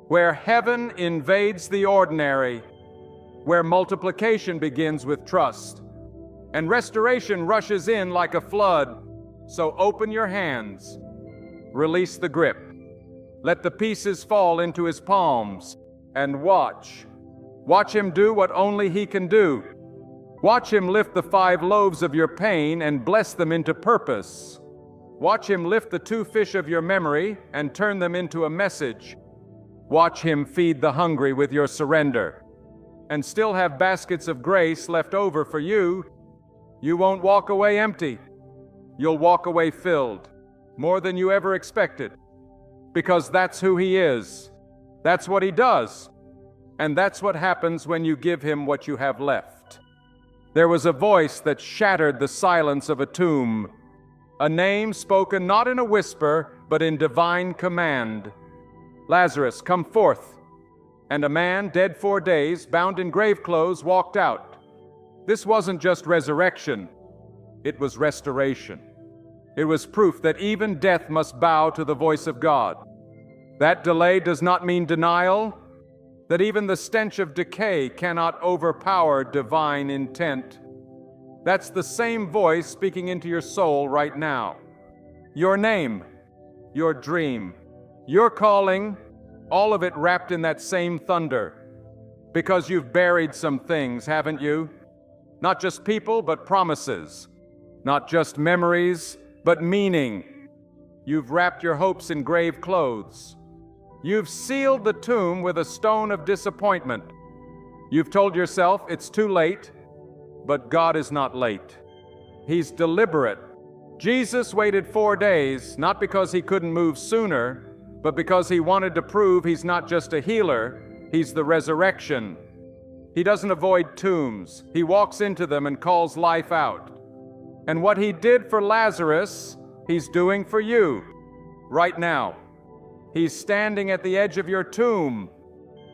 where heaven invades the ordinary, where multiplication begins with trust, and restoration rushes in like a flood. So open your hands, release the grip, let the pieces fall into his palms, and watch. Watch him do what only he can do. Watch him lift the 5 loaves of your pain and bless them into purpose. Watch him lift the 2 fish of your memory and turn them into a message. Watch him feed the hungry with your surrender, and still have baskets of grace left over for you. You won't walk away empty. You'll walk away filled, more than you ever expected, because that's who he is. That's what he does. And that's what happens when you give him what you have left. There was a voice that shattered the silence of a tomb, a name spoken not in a whisper, but in divine command. Lazarus, come forth. And a man, dead 4 days, bound in grave clothes, walked out. This wasn't just resurrection, it was restoration. It was proof that even death must bow to the voice of God. That delay does not mean denial, that even the stench of decay cannot overpower divine intent. That's the same voice speaking into your soul right now. Your name, your dream, your calling, all of it wrapped in that same thunder. Because you've buried some things, haven't you? Not just people, but promises. Not just memories, but meaning. You've wrapped your hopes in grave clothes. You've sealed the tomb with a stone of disappointment. You've told yourself it's too late, but God is not late. He's deliberate. Jesus waited 4 days, not because he couldn't move sooner, but because he wanted to prove he's not just a healer, he's the resurrection. He doesn't avoid tombs. He walks into them and calls life out. And what he did for Lazarus, he's doing for you right now. He's standing at the edge of your tomb,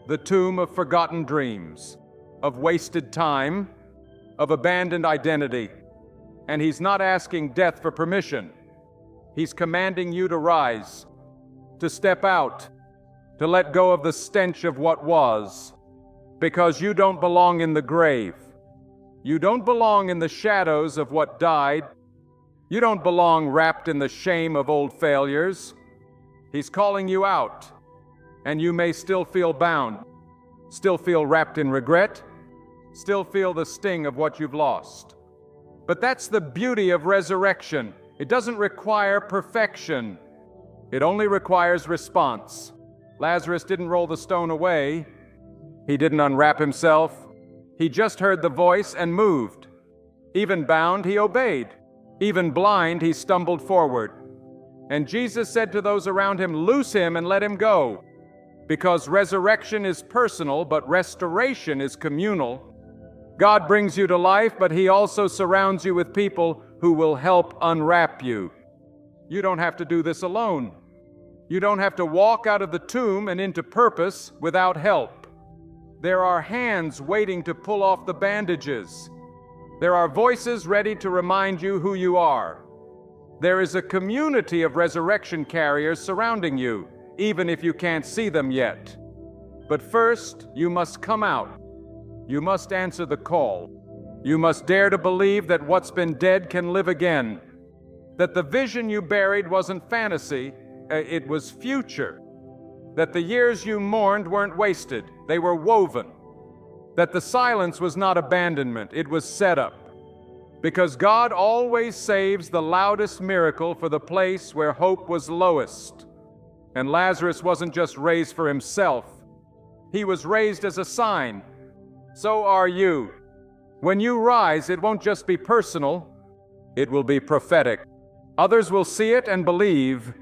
the tomb of forgotten dreams, of wasted time, of abandoned identity. And he's not asking death for permission. He's commanding you to rise, to step out, to let go of the stench of what was, because you don't belong in the grave. You don't belong in the shadows of what died. You don't belong wrapped in the shame of old failures. He's calling you out, and you may still feel bound, still feel wrapped in regret, still feel the sting of what you've lost. But that's the beauty of resurrection. It doesn't require perfection. It only requires response. Lazarus didn't roll the stone away. He didn't unwrap himself. He just heard the voice and moved. Even bound, he obeyed. Even blind, he stumbled forward. And Jesus said to those around him, "Loose him and let him go." Because resurrection is personal, but restoration is communal. God brings you to life, but he also surrounds you with people who will help unwrap you. You don't have to do this alone. You don't have to walk out of the tomb and into purpose without help. There are hands waiting to pull off the bandages. There are voices ready to remind you who you are. There is a community of resurrection carriers surrounding you, even if you can't see them yet. But first, you must come out. You must answer the call. You must dare to believe that what's been dead can live again. That the vision you buried wasn't fantasy, it was future. That the years you mourned weren't wasted, they were woven. That the silence was not abandonment, it was set up. Because God always saves the loudest miracle for the place where hope was lowest. And Lazarus wasn't just raised for himself, he was raised as a sign. So are you. When you rise, it won't just be personal, it will be prophetic. Others will see it and believe.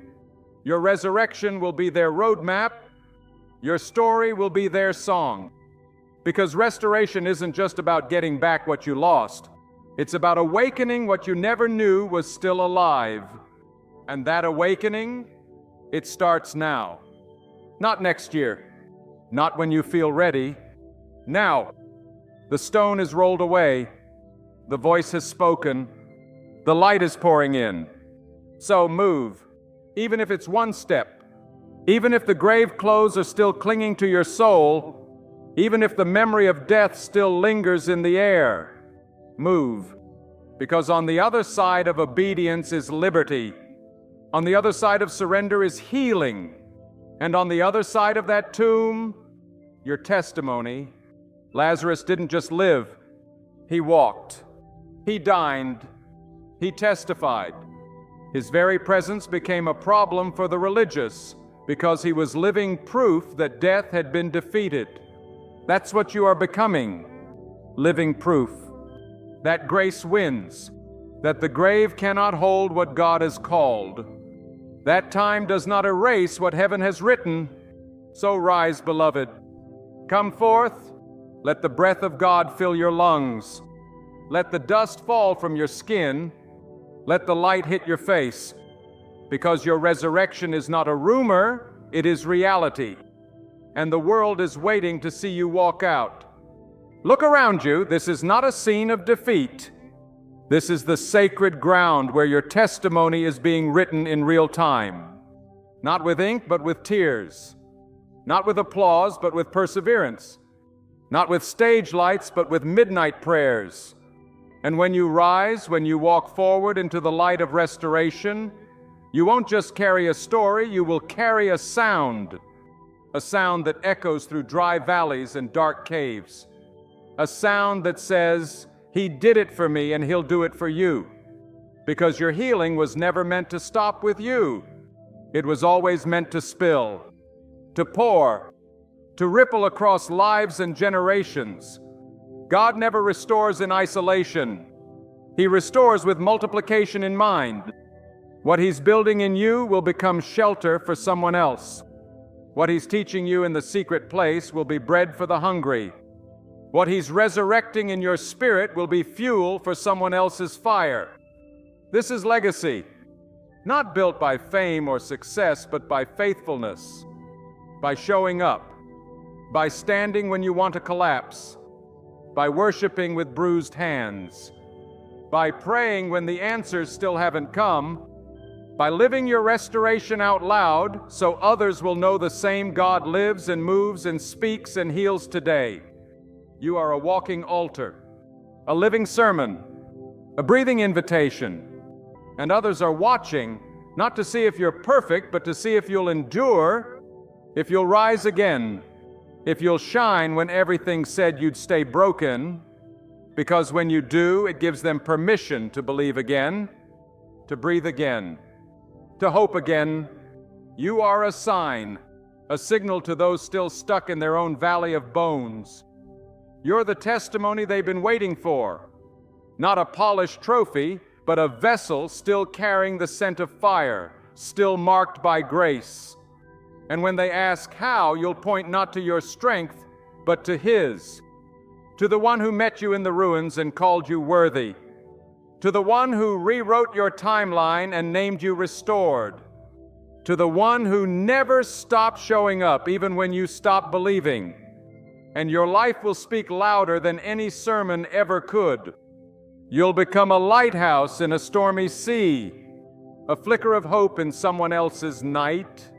Your resurrection will be their roadmap. Your story will be their song. Because restoration isn't just about getting back what you lost. It's about awakening what you never knew was still alive. And that awakening, it starts now. Not next year. Not when you feel ready. Now. The stone is rolled away. The voice has spoken. The light is pouring in. So move, even if it's one step. Even if the grave clothes are still clinging to your soul. Even if the memory of death still lingers in the air. Move. Because on the other side of obedience is liberty. On the other side of surrender is healing. And on the other side of that tomb, your testimony. Lazarus didn't just live. He walked. He dined. He testified. His very presence became a problem for the religious because he was living proof that death had been defeated. That's what you are becoming, living proof. That grace wins, that the grave cannot hold what God has called. That time does not erase what heaven has written. So rise, beloved. Come forth. Let the breath of God fill your lungs. Let the dust fall from your skin. Let the light hit your face. Because your resurrection is not a rumor, it is reality. And the world is waiting to see you walk out. Look around you. This is not a scene of defeat. This is the sacred ground where your testimony is being written in real time. Not with ink, but with tears. Not with applause, but with perseverance. Not with stage lights, but with midnight prayers. And when you rise, when you walk forward into the light of restoration, you won't just carry a story, you will carry a sound that echoes through dry valleys and dark caves. A sound that says, He did it for me and He'll do it for you. Because your healing was never meant to stop with you. It was always meant to spill, to pour, to ripple across lives and generations. God never restores in isolation. He restores with multiplication in mind. What He's building in you will become shelter for someone else. What He's teaching you in the secret place will be bread for the hungry. What He's resurrecting in your spirit will be fuel for someone else's fire. This is legacy, not built by fame or success, but by faithfulness, by showing up, by standing when you want to collapse, by worshiping with bruised hands, by praying when the answers still haven't come, by living your restoration out loud so others will know the same God lives and moves and speaks and heals today. You are a walking altar, a living sermon, a breathing invitation, and others are watching, not to see if you're perfect, but to see if you'll endure, if you'll rise again, if you'll shine when everything said you'd stay broken, because when you do, it gives them permission to believe again, to breathe again, to hope again. You are a sign, a signal to those still stuck in their own valley of bones. You're the testimony they've been waiting for. Not a polished trophy, but a vessel still carrying the scent of fire, still marked by grace. And when they ask how, you'll point not to your strength, but to His. To the one who met you in the ruins and called you worthy. To the one who rewrote your timeline and named you restored. To the one who never stopped showing up, even when you stopped believing. And your life will speak louder than any sermon ever could. You'll become a lighthouse in a stormy sea, a flicker of hope in someone else's night,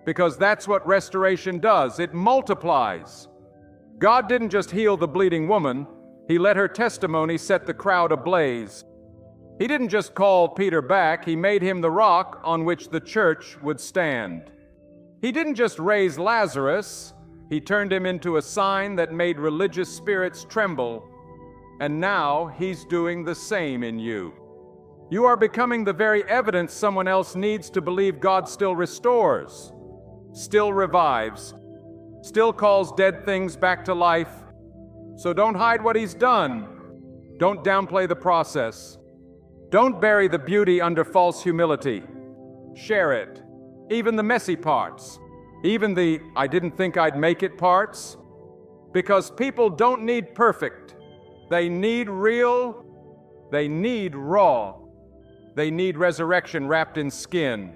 because that's what restoration does. It multiplies. God didn't just heal the bleeding woman, He let her testimony set the crowd ablaze. He didn't just call Peter back, He made him the rock on which the church would stand. He didn't just raise Lazarus, He turned him into a sign that made religious spirits tremble. And now He's doing the same in you. You are becoming the very evidence someone else needs to believe God still restores, still revives, still calls dead things back to life. So don't hide what He's done. Don't downplay the process. Don't bury the beauty under false humility. Share it, even the messy parts, even the "I didn't think I'd make it" parts, because people don't need perfect. They need real, they need raw, they need resurrection wrapped in skin.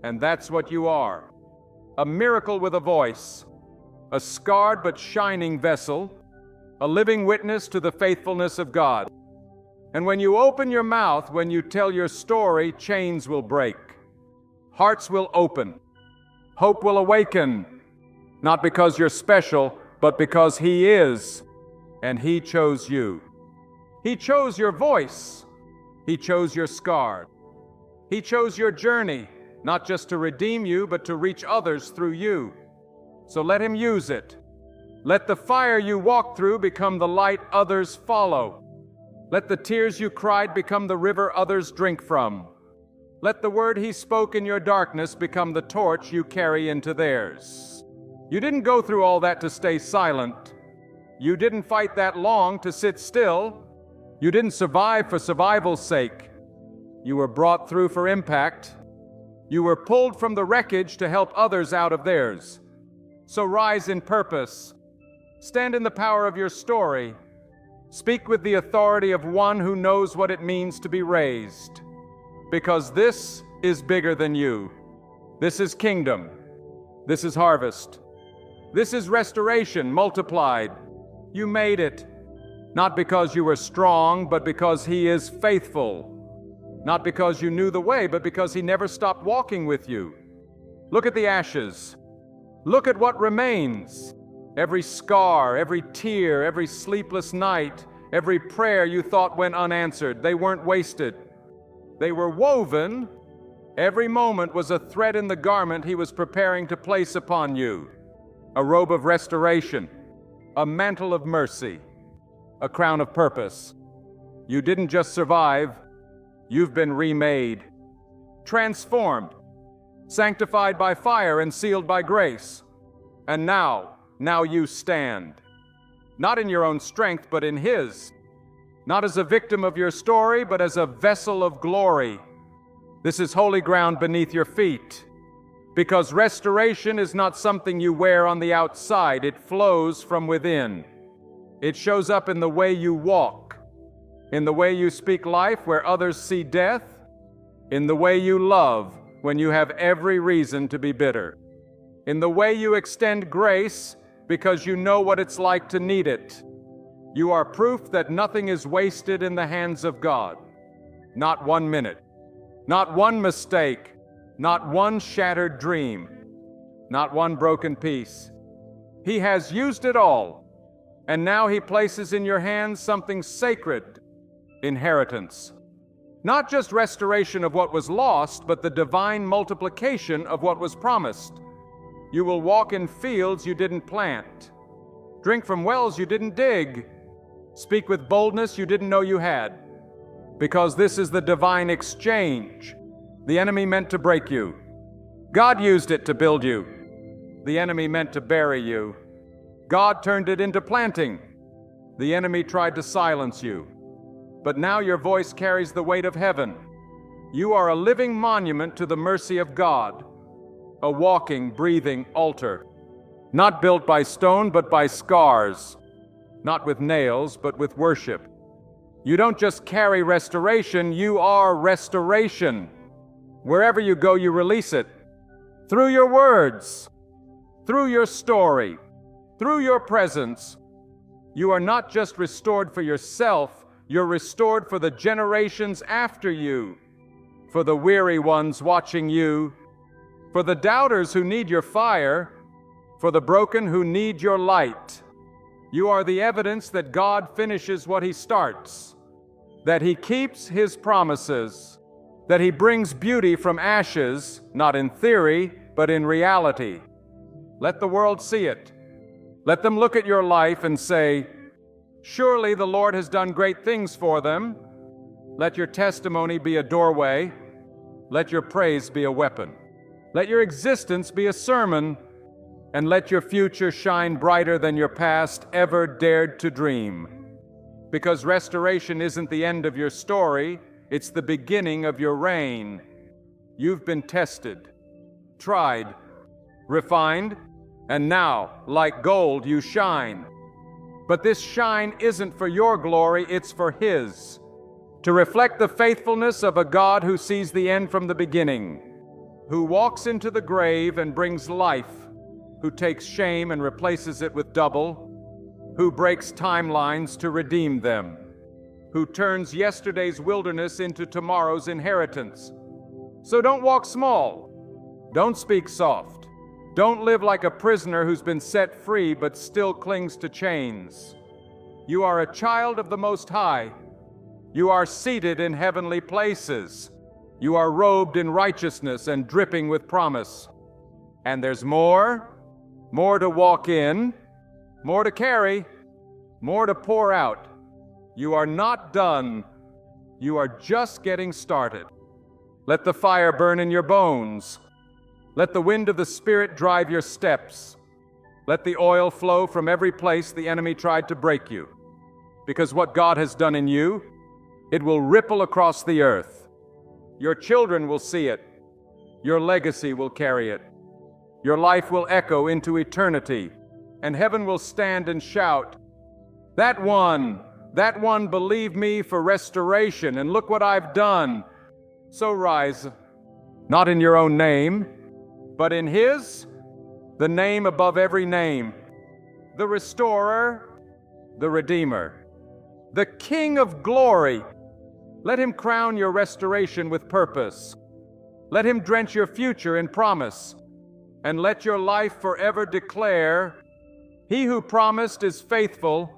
And that's what you are. A miracle with a voice, a scarred but shining vessel, a living witness to the faithfulness of God. And when you open your mouth, when you tell your story, chains will break. Hearts will open. Hope will awaken. Not because you're special, but because He is. And He chose you. He chose your voice, He chose your scar. He chose your journey, not just to redeem you, but to reach others through you. So let Him use it. Let the fire you walk through become the light others follow. Let the tears you cried become the river others drink from. Let the word He spoke in your darkness become the torch you carry into theirs. You didn't go through all that to stay silent. You didn't fight that long to sit still. You didn't survive for survival's sake. You were brought through for impact. You were pulled from the wreckage to help others out of theirs. So rise in purpose. Stand in the power of your story. Speak with the authority of one who knows what it means to be raised. Because this is bigger than you. This is kingdom. This is harvest. This is restoration multiplied. You made it. Not because you were strong, but because He is faithful. Not because you knew the way, but because He never stopped walking with you. Look at the ashes. Look at what remains. Every scar, every tear, every sleepless night, every prayer you thought went unanswered, they weren't wasted. They were woven. Every moment was a thread in the garment He was preparing to place upon you. A robe of restoration, a mantle of mercy, a crown of purpose. You didn't just survive. You've been remade, transformed, sanctified by fire and sealed by grace. And now you stand. Not in your own strength, but in His. Not as a victim of your story, but as a vessel of glory. This is holy ground beneath your feet. Because restoration is not something you wear on the outside, it flows from within. It shows up in the way you walk, in the way you speak life where others see death, in the way you love when you have every reason to be bitter, in the way you extend grace because you know what it's like to need it. You are proof that nothing is wasted in the hands of God. Not 1 minute, not one mistake, not one shattered dream, not one broken piece. He has used it all, and now He places in your hands something sacred, inheritance. Not just restoration of what was lost, but the divine multiplication of what was promised. You will walk in fields you didn't plant, drink from wells you didn't dig, speak with boldness you didn't know you had. Because this is the divine exchange. The enemy meant to break you. God used it to build you. The enemy meant to bury you. God turned it into planting. The enemy tried to silence you. But now your voice carries the weight of heaven. You are a living monument to the mercy of God, a walking, breathing altar, not built by stone, but by scars, not with nails, but with worship. You don't just carry restoration, you are restoration. Wherever you go, you release it. Through your words, through your story, through your presence. You are not just restored for yourself, you're restored for the generations after you, for the weary ones watching you, for the doubters who need your fire, for the broken who need your light. You are the evidence that God finishes what He starts, that He keeps His promises, that He brings beauty from ashes, not in theory, but in reality. Let the world see it. Let them look at your life and say, surely the Lord has done great things for them. Let your testimony be a doorway. Let your praise be a weapon. Let your existence be a sermon. And let your future shine brighter than your past ever dared to dream. Because restoration isn't the end of your story, it's the beginning of your reign. You've been tested, tried, refined, and now, like gold, you shine. But this shine isn't for your glory, it's for His, to reflect the faithfulness of a God who sees the end from the beginning, who walks into the grave and brings life, who takes shame and replaces it with double, who breaks timelines to redeem them, who turns yesterday's wilderness into tomorrow's inheritance. So don't walk small. Don't speak soft. Don't live like a prisoner who's been set free but still clings to chains. You are a child of the Most High, You are seated in heavenly places. You are robed in righteousness and dripping with promise. And there's more to walk in, more to carry, more to pour out. You are not done. You are just getting started. Let the fire burn in your bones. Let the wind of the Spirit drive your steps. Let the oil flow from every place the enemy tried to break you. Because what God has done in you, it will ripple across the earth. Your children will see it. Your legacy will carry it. Your life will echo into eternity, and heaven will stand and shout, that one believed me for restoration, and look what I've done. So rise, not in your own name, but in His, the name above every name, the Restorer, the Redeemer, the King of glory. Let Him crown your restoration with purpose. Let Him drench your future in promise, and let your life forever declare, He who promised is faithful,